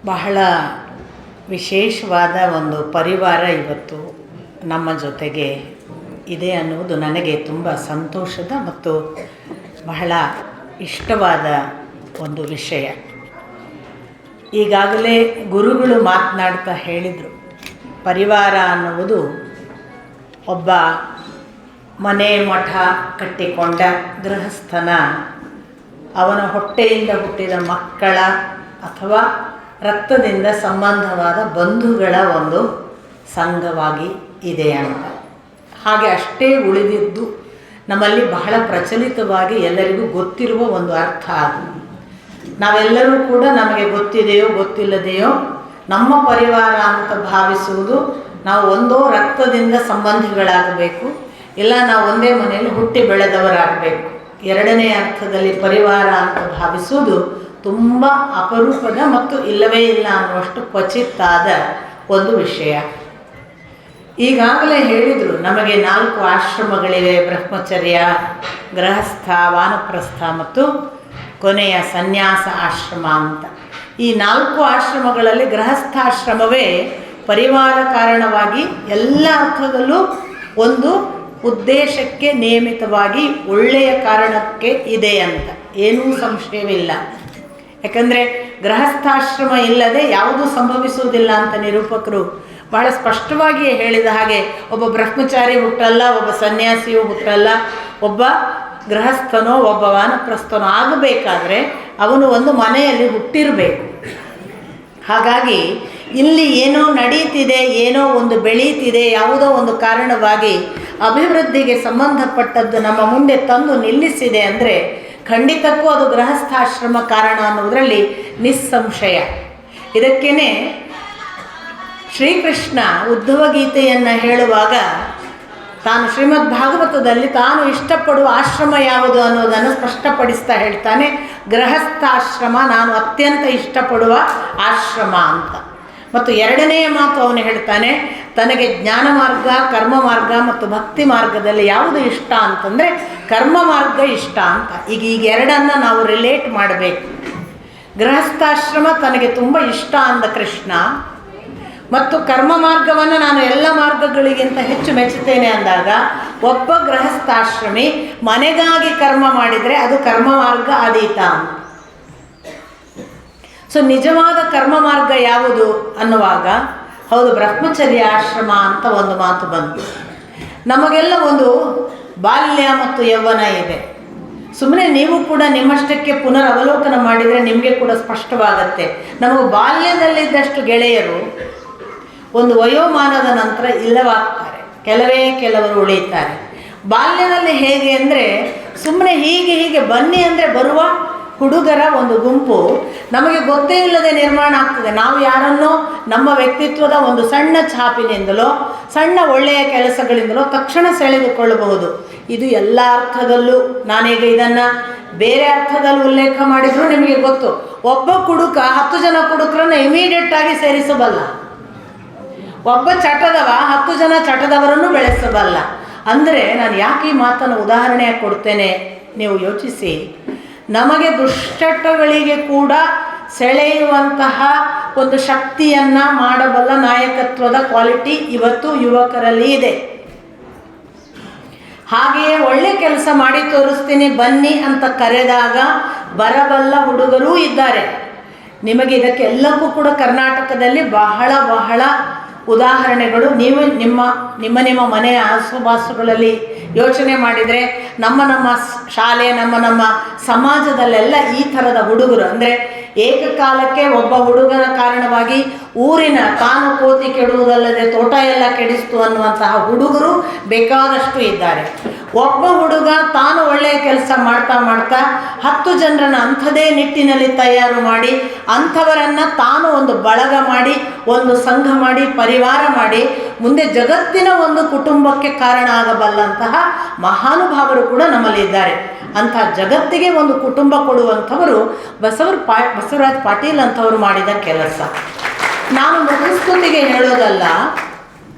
ಬಹಳ ವಿಶೇಷವಾದ ಒಂದು ಪರಿವಾರ ಇವತ್ತು ನಮ್ಮ ಜೊತೆಗೆ ಇದೆ ಅನ್ನುವುದು ನನಗೆ ತುಂಬ ಸಂತೋಷದ ಮತ್ತು ಬಹಳ ಇಷ್ಟವಾದ ಒಂದು ವಿಷಯ. ಈಗಾಗಲೇ ಗುರುಗಳು ಮಾತನಾಡ್ತಾ ಹೇಳಿದರು, ಪರಿವಾರ ಅನ್ನುವುದು ಒಬ್ಬ ಮನೆ ಮಠ ಕಟ್ಟಿಕೊಂಡ ಗೃಹಸ್ಥನ ಅವನ ಹೊಟ್ಟೆಯಿಂದ ಹುಟ್ಟಿದ ಮಕ್ಕಳ ಅಥವಾ ರಕ್ತದಿಂದ ಸಂಬಂಧವಾದ ಬಂಧುಗಳ ಒಂದು ಸಂಘವಾಗಿ ಇದೆ ಅಂತ. ಹಾಗೆ ಅಷ್ಟೇ ಉಳಿದಿದ್ದು ನಮ್ಮಲ್ಲಿ ಬಹಳ ಪ್ರಚಲಿತವಾಗಿ ಎಲ್ಲರಿಗೂ ಗೊತ್ತಿರುವ ಒಂದು ಅರ್ಥ ಅದು. ನಾವೆಲ್ಲರೂ ಕೂಡ ನಮಗೆ ಗೊತ್ತಿದೆಯೋ ಗೊತ್ತಿಲ್ಲದೆಯೋ ನಮ್ಮ ಪರಿವಾರ ಅಂತ ಭಾವಿಸುವುದು ನಾವು ಒಂದೋ ರಕ್ತದಿಂದ ಸಂಬಂಧಿಗಳಾಗಬೇಕು, ಇಲ್ಲ ನಾವು ಒಂದೇ ಮನೆಯಲ್ಲಿ ಹುಟ್ಟಿ ಬೆಳೆದವರಾಗಬೇಕು. ಎರಡನೇ ಅರ್ಥದಲ್ಲಿ ಪರಿವಾರ ಅಂತ ಭಾವಿಸುವುದು ತುಂಬ ಅಪರೂಪದ ಮತ್ತು ಇಲ್ಲವೇ ಇಲ್ಲ ಅನ್ನುವಷ್ಟು ಕ್ವಚಿತ್ತಾದ ಒಂದು ವಿಷಯ. ಈಗಾಗಲೇ ಹೇಳಿದರು, ನಮಗೆ 4 ಆಶ್ರಮಗಳಿವೆ: ಬ್ರಹ್ಮಚರ್ಯ, ಗೃಹಸ್ಥ, ವಾನಪ್ರಸ್ಥ ಮತ್ತು ಕೊನೆಯ ಸನ್ಯಾಸ ಆಶ್ರಮ ಅಂತ. ಈ 4 ಆಶ್ರಮಗಳಲ್ಲಿ ಗೃಹಸ್ಥಾಶ್ರಮವೇ ಪರಿವಾರ ಕಾರಣವಾಗಿ ಎಲ್ಲ ಅರ್ಥದಲ್ಲೂ ಒಂದು ಉದ್ದೇಶಕ್ಕೆ ನೇಮಿತವಾಗಿ ಒಳ್ಳೆಯ ಕಾರಣಕ್ಕೆ ಇದೆ ಅಂತ ಏನೂ ಸಂಶಯವಿಲ್ಲ. ಯಾಕಂದರೆ ಗೃಹಸ್ಥಾಶ್ರಮ ಇಲ್ಲದೆ ಯಾವುದೂ ಸಂಭವಿಸುವುದಿಲ್ಲ ಅಂತ ನಿರೂಪಕರು ಬಹಳ ಸ್ಪಷ್ಟವಾಗಿಯೇ ಹೇಳಿದ ಹಾಗೆ, ಒಬ್ಬ ಬ್ರಹ್ಮಚಾರಿ ಹುಟ್ಟಲ್ಲ, ಒಬ್ಬ ಸನ್ಯಾಸಿಯೂ ಹುಟ್ಟಲ್ಲ. ಒಬ್ಬ ಗೃಹಸ್ಥನೋ ಒಬ್ಬ ವಾನಪ್ರಸ್ಥನೋ ಆಗಬೇಕಾದ್ರೆ ಅವನು ಒಂದು ಮನೆಯಲ್ಲಿ ಹುಟ್ಟಿರಬೇಕು. ಹಾಗಾಗಿ ಇಲ್ಲಿ ಏನೋ ನಡೀತಿದೆ, ಏನೋ ಒಂದು ಬೆಳೀತಿದೆ, ಯಾವುದೋ ಒಂದು ಕಾರಣವಾಗಿ ಅಭಿವೃದ್ಧಿಗೆ ಸಂಬಂಧಪಟ್ಟದ್ದು ನಮ್ಮ ಮುಂದೆ ತಂದು ನಿಲ್ಲಿಸಿದೆ ಅಂದರೆ ಖಂಡಿತಕ್ಕೂ ಅದು ಗೃಹಸ್ಥಾಶ್ರಮ ಕಾರಣ ಅನ್ನೋದರಲ್ಲಿ ನಿಸ್ಸಂಶಯ. ಇದಕ್ಕೇ ಶ್ರೀಕೃಷ್ಣ ಉದ್ಧವ ಗೀತೆಯನ್ನು ಹೇಳುವಾಗ ತಾನು ಶ್ರೀಮದ್ ಭಾಗವತದಲ್ಲಿ ತಾನು ಇಷ್ಟಪಡುವ ಆಶ್ರಮ ಯಾವುದು ಅನ್ನೋದನ್ನು ಸ್ಪಷ್ಟಪಡಿಸ್ತಾ ಹೇಳ್ತಾನೆ. ಗೃಹಸ್ಥಾಶ್ರಮ ನಾನು ಅತ್ಯಂತ ಇಷ್ಟಪಡುವ ಆಶ್ರಮ ಅಂತ. ಮತ್ತು ಎರಡನೆಯ ಮಾತು ಅವನು ಹೇಳ್ತಾನೆ, ತನಗೆ ಜ್ಞಾನ ಮಾರ್ಗ, ಕರ್ಮ ಮಾರ್ಗ ಮತ್ತು ಭಕ್ತಿ ಮಾರ್ಗದಲ್ಲಿ ಯಾವುದು ಇಷ್ಟ ಅಂತಂದರೆ ಕರ್ಮ ಮಾರ್ಗ ಇಷ್ಟ ಅಂತ. ಈಗ ಎರಡನ್ನು ನಾವು ರಿಲೇಟ್ ಮಾಡಬೇಕು. ಗೃಹಸ್ಥಾಶ್ರಮ ತನಗೆ ತುಂಬ ಇಷ್ಟ ಅಂದ ಕೃಷ್ಣ, ಮತ್ತು ಕರ್ಮ ಮಾರ್ಗವನ್ನು ನಾನು ಎಲ್ಲ ಮಾರ್ಗಗಳಿಗಿಂತ ಹೆಚ್ಚು ಮೆಚ್ಚುತ್ತೇನೆ ಅಂದಾಗ ಒಬ್ಬ ಗೃಹಸ್ಥಾಶ್ರಮಿ ಮನೆಗಾಗಿ ಕರ್ಮ ಮಾಡಿದರೆ ಅದು ಕರ್ಮ ಮಾರ್ಗ ಆದೀತ. ಸೊ ನಿಜವಾದ ಕರ್ಮ ಮಾರ್ಗ ಯಾವುದು ಅನ್ನುವಾಗ ಹೌದು, ಬ್ರಹ್ಮಚರ್ಯ ಆಶ್ರಮ ಅಂತ ಒಂದು ಮಾತು ಬಂತು. ನಮಗೆಲ್ಲ ಒಂದು ಬಾಲ್ಯ ಮತ್ತು ಯೌವನ ಇದೆ. ಸುಮ್ಮನೆ ನೀವು ಕೂಡ ನಿಮ್ಮಷ್ಟಕ್ಕೆ ಪುನರವಲೋಕನ ಮಾಡಿದರೆ ನಿಮಗೆ ಕೂಡ ಸ್ಪಷ್ಟವಾಗತ್ತೆ. ನಮಗೆ ಬಾಲ್ಯದಲ್ಲಿದ್ದಷ್ಟು ಗೆಳೆಯರು ಒಂದು ವಯೋಮಾನದ ನಂತರ ಇಲ್ಲವಾಗ್ತಾರೆ, ಕೆಲವರು ಉಳಿತಾರೆ. ಬಾಲ್ಯದಲ್ಲಿ ಹೇಗೆ ಅಂದರೆ ಸುಮ್ಮನೆ ಹೀಗೆ ಬನ್ನಿ ಅಂದರೆ ಬರುವ ಹುಡುಗರ ಒಂದು ಗುಂಪು ನಮಗೆ ಗೊತ್ತೇ ಇಲ್ಲದೆ ನಿರ್ಮಾಣ ಆಗ್ತದೆ. ನಾವು ಯಾರನ್ನೋ ನಮ್ಮ ವ್ಯಕ್ತಿತ್ವದ ಒಂದು ಸಣ್ಣ ಛಾಪಿನಿಂದಲೋ ಸಣ್ಣ ಒಳ್ಳೆಯ ಕೆಲಸಗಳಿಂದಲೋ ತಕ್ಷಣ ಸೆಳೆದುಕೊಳ್ಳಬಹುದು. ಇದು ಎಲ್ಲ ಅರ್ಥದಲ್ಲೂ, ನಾನೀಗ ಇದನ್ನು ಬೇರೆ ಅರ್ಥದಲ್ಲಿ ಉಲ್ಲೇಖ ಮಾಡಿದರೂ ನಿಮಗೆ ಗೊತ್ತು. ಒಬ್ಬ ಕುಡುಕ 10 ಜನ ಕುಡುಕರನ್ನು ಇಮಿಡಿಯೇಟಾಗಿ ಸೇರಿಸಬಲ್ಲ. ಒಬ್ಬ ಚಟದವ 10 ಜನ ಚಟದವರನ್ನು ಬೆಳೆಸಬಲ್ಲ. ಅಂದರೆ ನಾನು ಯಾಕೆ ಈ ಮಾತನ್ನು ಉದಾಹರಣೆಯಾಗಿ ಕೊಡ್ತೇನೆ, ನೀವು ಯೋಚಿಸಿ. ನಮಗೆ ದುಶ್ಚಟಗಳಿಗೆ ಕೂಡ ಸೆಳೆಯುವಂತಹ ಒಂದು ಶಕ್ತಿಯನ್ನು ಮಾಡಬಲ್ಲ ನಾಯಕತ್ವದ ಕ್ವಾಲಿಟಿ ಇವತ್ತು ಯುವಕರಲ್ಲಿ ಇದೆ. ಹಾಗೆಯೇ ಒಳ್ಳೆ ಕೆಲಸ ಮಾಡಿ ತೋರಿಸ್ತೀನಿ ಬನ್ನಿ ಅಂತ ಕರೆದಾಗ ಬರಬಲ್ಲ ಹುಡುಗರೂ ಇದ್ದಾರೆ. ನಿಮಗೆ ಇದಕ್ಕೆ ಎಲ್ಲಕ್ಕೂ ಕೂಡ ಕರ್ನಾಟಕದಲ್ಲಿ ಬಹಳ ಉದಾಹರಣೆಗಳು ನೀವು ನಿಮ್ಮ ಮನೆಯ ಆಸುಪಾಸುಗಳಲ್ಲಿ ಯೋಚನೆ ಮಾಡಿದರೆ ನಮ್ಮ ಶಾಲೆ, ನಮ್ಮ ಸಮಾಜದಲ್ಲೆಲ್ಲ ಈ ಥರದ ಹುಡುಗರು, ಅಂದರೆ ಏಕಕಾಲಕ್ಕೆ ಒಬ್ಬ ಹುಡುಗನ ಕಾರಣವಾಗಿ ಊರಿನ ತಾನು ಕೋತಿ ಕೆಡುವುದಲ್ಲದೆ ತೋಟ ಎಲ್ಲ ಕೆಡಿಸ್ತು ಅನ್ನುವಂತಹ ಹುಡುಗರು ಬೇಕಾದಷ್ಟು ಇದ್ದಾರೆ. ಒಬ್ಬ ಹುಡುಗ ತಾನು ಒಳ್ಳೆಯ ಕೆಲಸ ಮಾಡ್ತಾ 10 ಜನರನ್ನು ಅಂಥದೇ ನಿಟ್ಟಿನಲ್ಲಿ ತಯಾರು ಮಾಡಿ ಅಂಥವರನ್ನು ತಾನು ಒಂದು ಬಳಗ ಮಾಡಿ, ಒಂದು ಸಂಘ ಮಾಡಿ, ಪರಿವಾರ ಮಾಡಿ ಮುಂದೆ ಜಗತ್ತಿನ ಒಂದು ಕುಟುಂಬಕ್ಕೆ ಕಾರಣ ಆಗಬಲ್ಲಂತಹ ಮಹಾನುಭಾವರು ಕೂಡ ನಮ್ಮಲ್ಲಿ ಇದ್ದಾರೆ. ಅಂಥ ಜಗತ್ತಿಗೆ ಒಂದು ಕುಟುಂಬ ಕೊಡುವಂಥವರು ಬಸವರಾಜ್ ಪಾಟೀಲ್ ಅಂಥವರು ಮಾಡಿದ ಕೆಲಸ. ನಾನು ಮುಖಸ್ತುತಿಗೆ ಹೇಳೋದಲ್ಲ,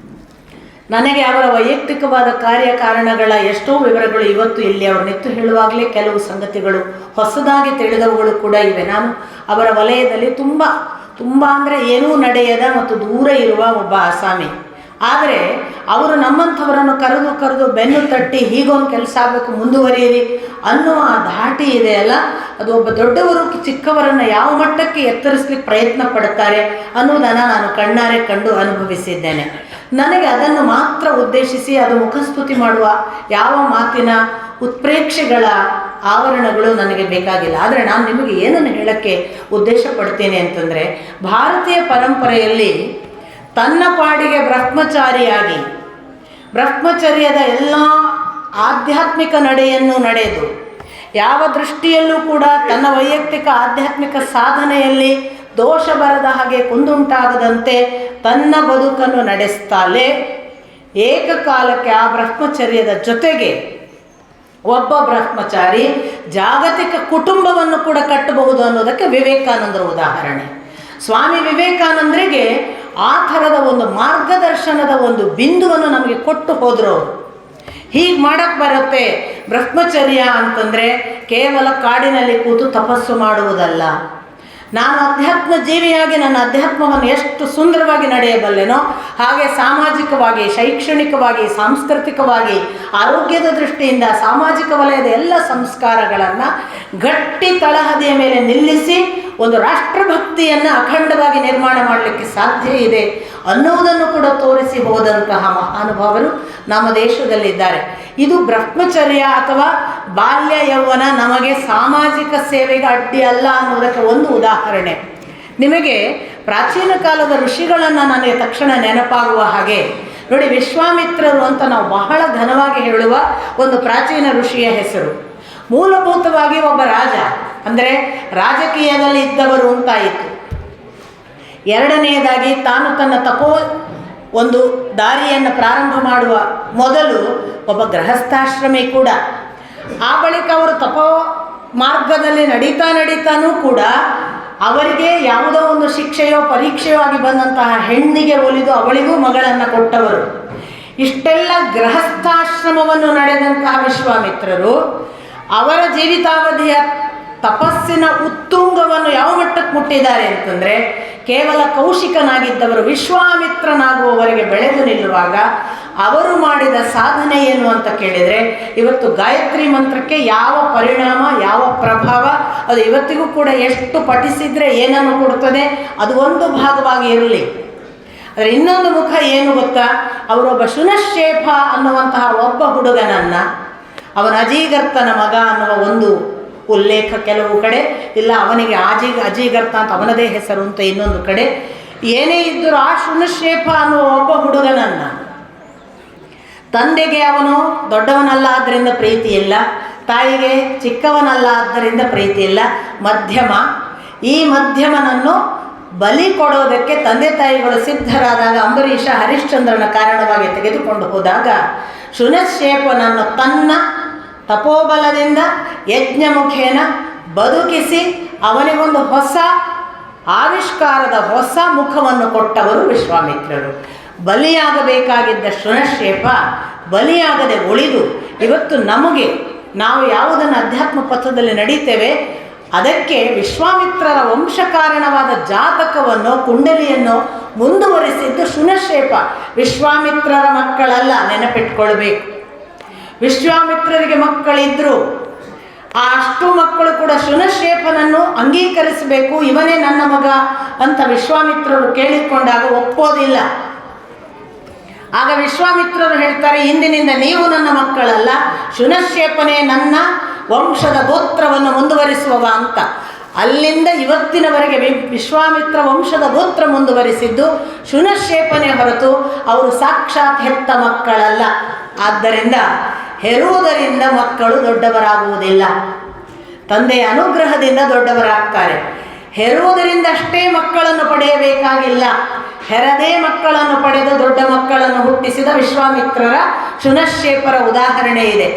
ನನಗೆ ಅವರ ವೈಯಕ್ತಿಕವಾದ ಕಾರ್ಯಕಾರಣಗಳ ಎಷ್ಟೋ ವಿವರಗಳು ಇವತ್ತು ಇಲ್ಲಿ ಅವರು ನಿತ್ತು ಹೇಳುವಾಗಲೇ ಕೆಲವು ಸಂಗತಿಗಳು ಹೊಸದಾಗಿ ತಿಳಿದವುಗಳು ಕೂಡ ಇವೆ. ನಾನು ಅವರ ವಲಯದಲ್ಲಿ ತುಂಬ ಅಂದರೆ ಏನೂ ನಡೆಯದ ಮತ್ತು ದೂರ ಇರುವ ಒಬ್ಬ ಆಸಾಮಿ. ಆದರೆ ಅವರು ನಮ್ಮಂಥವರನ್ನು ಕರೆದು ಬೆನ್ನು ತಟ್ಟಿ ಹೀಗೊಂದು ಕೆಲಸ ಆಗಬೇಕು, ಮುಂದುವರಿಯಿರಿ ಅನ್ನುವ ಆ ಧಾಟಿ ಇದೆಯಲ್ಲ, ಅದು ಒಬ್ಬ ದೊಡ್ಡವರು ಚಿಕ್ಕವರನ್ನು ಯಾವ ಮಟ್ಟಕ್ಕೆ ಎತ್ತರಿಸಲಿಕ್ಕೆ ಪ್ರಯತ್ನ ಪಡ್ತಾರೆ ಅನ್ನೋದನ್ನು ನಾನು ಕಣ್ಣಾರೆ ಕಂಡು ಅನುಭವಿಸಿದ್ದೇನೆ. ನನಗೆ ಅದನ್ನು ಮಾತ್ರ ಉದ್ದೇಶಿಸಿ ಅದು ಮುಖಸ್ತುತಿ ಮಾಡುವ ಯಾವ ಮಾತಿನ ಉತ್ಪ್ರೇಕ್ಷೆಗಳ ಆವರಣಗಳು ನನಗೆ ಬೇಕಾಗಿಲ್ಲ. ಆದರೆ ನಾನು ನಿಮಗೆ ಏನನ್ನು ಹೇಳೋಕ್ಕೆ ಉದ್ದೇಶ ಪಡ್ತೇನೆ ಅಂತಂದರೆ, ಭಾರತೀಯ ಪರಂಪರೆಯಲ್ಲಿ ತನ್ನ ಪಾಡಿಗೆ ಬ್ರಹ್ಮಚಾರಿಯಾಗಿ ಬ್ರಹ್ಮಚರ್ಯದ ಎಲ್ಲ ಆಧ್ಯಾತ್ಮಿಕ ನಡೆಯನ್ನು ನಡೆದು ಯಾವ ದೃಷ್ಟಿಯಲ್ಲೂ ಕೂಡ ತನ್ನ ವೈಯಕ್ತಿಕ ಆಧ್ಯಾತ್ಮಿಕ ಸಾಧನೆಯಲ್ಲಿ ದೋಷ ಬರದ ಹಾಗೆ ಕುಂದುಂಟಾಗದಂತೆ ತನ್ನ ಬದುಕನ್ನು ನಡೆಸ್ತಾಲೆ ಏಕಕಾಲಕ್ಕೆ ಆ ಬ್ರಹ್ಮಚರ್ಯದ ಜೊತೆಗೆ ಒಬ್ಬ ಬ್ರಹ್ಮಚಾರಿ ಜಾಗತಿಕ ಕುಟುಂಬವನ್ನು ಕೂಡ ಕಟ್ಟಬಹುದು ಅನ್ನೋದಕ್ಕೆ ವಿವೇಕಾನಂದರ ಉದಾಹರಣೆ. ಸ್ವಾಮಿ ವಿವೇಕಾನಂದರಿಗೆ ಆ ಥರದ ಒಂದು ಮಾರ್ಗದರ್ಶನದ ಒಂದು ಬಿಂದುವನ್ನು ನಮಗೆ ಕೊಟ್ಟು ಹೋದರು. ಹೀಗೆ ಮಾಡೋಕ್ಕೆ ಬರುತ್ತೆ. ಬ್ರಹ್ಮಚರ್ಯ ಅಂತಂದರೆ ಕೇವಲ ಕಾಡಿನಲ್ಲಿ ಕೂತು ತಪಸ್ಸು ಮಾಡುವುದಲ್ಲ. ನಾನು ಅಧ್ಯಾತ್ಮ ಜೀವಿಯಾಗಿ ನನ್ನ ಅಧ್ಯಾತ್ಮವನ್ನು ಎಷ್ಟು ಸುಂದರವಾಗಿ ನಡೆಯಬಲ್ಲೆನೋ ಹಾಗೆ ಸಾಮಾಜಿಕವಾಗಿ, ಶೈಕ್ಷಣಿಕವಾಗಿ, ಸಾಂಸ್ಕೃತಿಕವಾಗಿ, ಆರೋಗ್ಯದ ದೃಷ್ಟಿಯಿಂದ ಸಾಮಾಜಿಕ ವಲಯದ ಎಲ್ಲ ಸಂಸ್ಕಾರಗಳನ್ನು ಗಟ್ಟಿ ತಳಹದಿಯ ಮೇಲೆ ನಿಲ್ಲಿಸಿ ಒಂದು ರಾಷ್ಟ್ರಭಕ್ತಿಯನ್ನು ಅಖಂಡವಾಗಿ ನಿರ್ಮಾಣ ಮಾಡಲಿಕ್ಕೆ ಸಾಧ್ಯ ಇದೆ ಅನ್ನುವುದನ್ನು ಕೂಡ ತೋರಿಸಿ ಹೋದಂತಹ ಮಹಾನುಭಾವರು ನಮ್ಮ ದೇಶದಲ್ಲಿದ್ದಾರೆ. ಇದು ಬ್ರಹ್ಮಚರ್ಯ ಅಥವಾ ಬಾಲ್ಯ ಯೌವನ ನಮಗೆ ಸಾಮಾಜಿಕ ಸೇವೆಗೆ ಅಡ್ಡಿ ಅಲ್ಲ ಅನ್ನೋದಕ್ಕೆ ಒಂದು ಉದಾಹರಣೆ. ನಿಮಗೆ ಪ್ರಾಚೀನ ಕಾಲದ ಋಷಿಗಳನ್ನು ನನಗೆ ತಕ್ಷಣ ನೆನಪಾಗುವ ಹಾಗೆ ನೋಡಿ, ವಿಶ್ವಾಮಿತ್ರರು ಅಂತ ನಾವು ಬಹಳ ಘನವಾಗಿ ಹೇಳುವ ಒಂದು ಪ್ರಾಚೀನ ಋಷಿಯ ಹೆಸರು. ಮೂಲಭೂತವಾಗಿ ಒಬ್ಬ ರಾಜ, ಅಂದರೆ ರಾಜಕೀಯದಲ್ಲಿ ಇದ್ದವರು ಅಂತಾಯಿತು. ಎರಡನೆಯದಾಗಿ ತಾನು ತನ್ನ ಒಂದು ದಾರಿಯನ್ನು ಪ್ರಾರಂಭ ಮಾಡುವ ಮೊದಲು ಒಬ್ಬ ಗೃಹಸ್ಥಾಶ್ರಮಿ ಕೂಡ. ಆ ಬಳಿಕ ಅವರು ತಪೋ ಮಾರ್ಗದಲ್ಲಿ ನಡೀತಾನೂ ಕೂಡ ಅವರಿಗೆ ಯಾವುದೋ ಒಂದು ಶಿಕ್ಷೆಯೋ ಪರೀಕ್ಷೆಯೋ ಆಗಿ ಬಂದಂತಹ ಹೆಣ್ಣಿಗೆ ಒಲಿದು ಅವಳಿಗೂ ಮಗಳನ್ನು ಕೊಟ್ಟವರು. ಇಷ್ಟೆಲ್ಲ ಗೃಹಸ್ಥಾಶ್ರಮವನ್ನು ನಡೆದಂತಹ ವಿಶ್ವಾಮಿತ್ರರು ಅವರ ಜೀವಿತಾವಧಿಯ ತಪಸ್ಸಿನ ಉತ್ತುಂಗವನ್ನು ಯಾವ ಮಟ್ಟಕ್ಕೆ ಮುಟ್ಟಿದ್ದಾರೆ ಅಂತಂದರೆ, ಕೇವಲ ಕೌಶಿಕನಾಗಿದ್ದವರು ವಿಶ್ವಾಮಿತ್ರನಾಗುವವರೆಗೆ ಬೆಳೆದು ನಿಲ್ಲುವಾಗ ಅವರು ಮಾಡಿದ ಸಾಧನೆ ಏನು ಅಂತ ಕೇಳಿದರೆ, ಇವತ್ತು ಗಾಯತ್ರಿ ಮಂತ್ರಕ್ಕೆ ಯಾವ ಪರಿಣಾಮ, ಯಾವ ಪ್ರಭಾವ, ಅದು ಇವತ್ತಿಗೂ ಕೂಡ ಎಷ್ಟು ಪಠಿಸಿದರೆ ಏನನ್ನು ಕೊಡ್ತದೆ ಅದು ಒಂದು ಭಾಗವಾಗಿ ಇರಲಿ. ಆದರೆ ಇನ್ನೊಂದು ಮುಖ ಏನು ಗೊತ್ತಾ, ಅವರೊಬ್ಬ ಶುನಶ್ಶೇಫ ಅನ್ನುವಂತಹ ಒಬ್ಬ ಹುಡುಗನನ್ನು, ಅವನ ಅಜೀಗರ್ತನ ಮಗ ಅನ್ನುವ ಒಂದು ಉಲ್ಲೇಖ ಕೆಲವು ಕಡೆ, ಇಲ್ಲ ಅವನಿಗೆ ಅಜೀಗರ್ತ ಅಂತ ಅವನದೇ ಹೆಸರು ಅಂತ ಇನ್ನೊಂದು ಕಡೆ, ಏನೇ ಇದ್ದರೂ ಆ ಶುನಶ್ಶೇಫ ಅನ್ನುವ ಒಬ್ಬ ಹುಡುಗನನ್ನು ತಂದೆಗೆ ಅವನು ದೊಡ್ಡವನಲ್ಲ ಆದ್ದರಿಂದ ಪ್ರೀತಿ ಇಲ್ಲ, ತಾಯಿಗೆ ಚಿಕ್ಕವನಲ್ಲ ಆದ್ದರಿಂದ ಪ್ರೀತಿ ಇಲ್ಲ, ಮಧ್ಯಮ. ಈ ಮಧ್ಯಮನನ್ನು ಬಲಿ ಕೊಡೋದಕ್ಕೆ ತಂದೆ ತಾಯಿಗಳು ಸಿದ್ಧರಾದಾಗ ಅಂಬರೀಷ ಹರಿಶ್ಚಂದ್ರನ ಕಾರಣವಾಗಿ ತೆಗೆದುಕೊಂಡು ಹೋದಾಗ ಶುನಶ್ಶೇಫನನ್ನು ತನ್ನ ತಪೋಬಲದಿಂದ ಯಜ್ಞ ಮುಖೇನ ಬದುಕಿಸಿ ಅವನಿಗೊಂದು ಹೊಸ ಆವಿಷ್ಕಾರದ ಹೊಸ ಮುಖವನ್ನು ಕೊಟ್ಟವರು ವಿಶ್ವಾಮಿತ್ರರು. ಬಲಿಯಾಗಬೇಕಾಗಿದ್ದ ಶುನಶ್ಶೇಫ ಬಲಿಯಾಗದೆ ಉಳಿದು ಇವತ್ತು ನಮಗೆ ನಾವು ಯಾವುದನ್ನು ಅಧ್ಯಾತ್ಮ ಪಥದಲ್ಲಿ ನಡೀತೇವೆ ಅದಕ್ಕೆ ವಿಶ್ವಾಮಿತ್ರರ ವಂಶಕಾರಣವಾದ ಜಾತಕವನ್ನು, ಕುಂಡಲಿಯನ್ನು ಮುಂದುವರಿಸಿದ್ದು ಶುನಶ್ಶೇಫ. ವಿಶ್ವಾಮಿತ್ರರ ಮಕ್ಕಳಲ್ಲ, ನೆನಪಿಟ್ಕೊಳ್ಬೇಕು. ವಿಶ್ವಾಮಿತ್ರರಿಗೆ ಮಕ್ಕಳಿದ್ದರು. ಆ ಅಷ್ಟು ಮಕ್ಕಳು ಕೂಡ ಶುನಶ್ಶೇಫನನ್ನು ಅಂಗೀಕರಿಸಬೇಕು, ಇವನೇ ನನ್ನ ಮಗ ಅಂತ ವಿಶ್ವಾಮಿತ್ರರು ಕೇಳಿಕೊಂಡಾಗ ಒಪ್ಪೋದಿಲ್ಲ. ಆಗ ವಿಶ್ವಾಮಿತ್ರರು ಹೇಳ್ತಾರೆ, ಇಂದಿನಿಂದ ನೀವು ನನ್ನ ಮಕ್ಕಳಲ್ಲ, ಶುನಶ್ಶೇಫನೇ ನನ್ನ ವಂಶದ ಗೋತ್ರವನ್ನು ಮುಂದುವರಿಸುವವ ಅಂತ. ಅಲ್ಲಿಂದ ಇವತ್ತಿನವರೆಗೆ ವಿಶ್ವಾಮಿತ್ರ ವಂಶದ ಗೋತ್ರ ಮುಂದುವರಿಸಿದ್ದು ಶುನಶ್ಶೇಫನೇ ಹೊರತು ಅವರು ಸಾಕ್ಷಾತ್ ಹೆತ್ತ ಮಕ್ಕಳಲ್ಲ. ಆದ್ದರಿಂದ ಹೆರುವುದರಿಂದ ಮಕ್ಕಳು ದೊಡ್ಡವರಾಗುವುದಿಲ್ಲ, ತಂದೆಯ ಅನುಗ್ರಹದಿಂದ ದೊಡ್ಡವರಾಗ್ತಾರೆ. ಹೆರುವುದರಿಂದ ಅಷ್ಟೇ ಮಕ್ಕಳನ್ನು ಪಡೆಯಬೇಕಾಗಿಲ್ಲ, ಹೆರದೇ ಮಕ್ಕಳನ್ನು ಪಡೆದು ದೊಡ್ಡ ಮಕ್ಕಳನ್ನು ಹುಟ್ಟಿಸಿದ ವಿಶ್ವಾಮಿತ್ರರ ಶುನಶ್ಶೇಫರ ಉದಾಹರಣೆ ಇದೆ.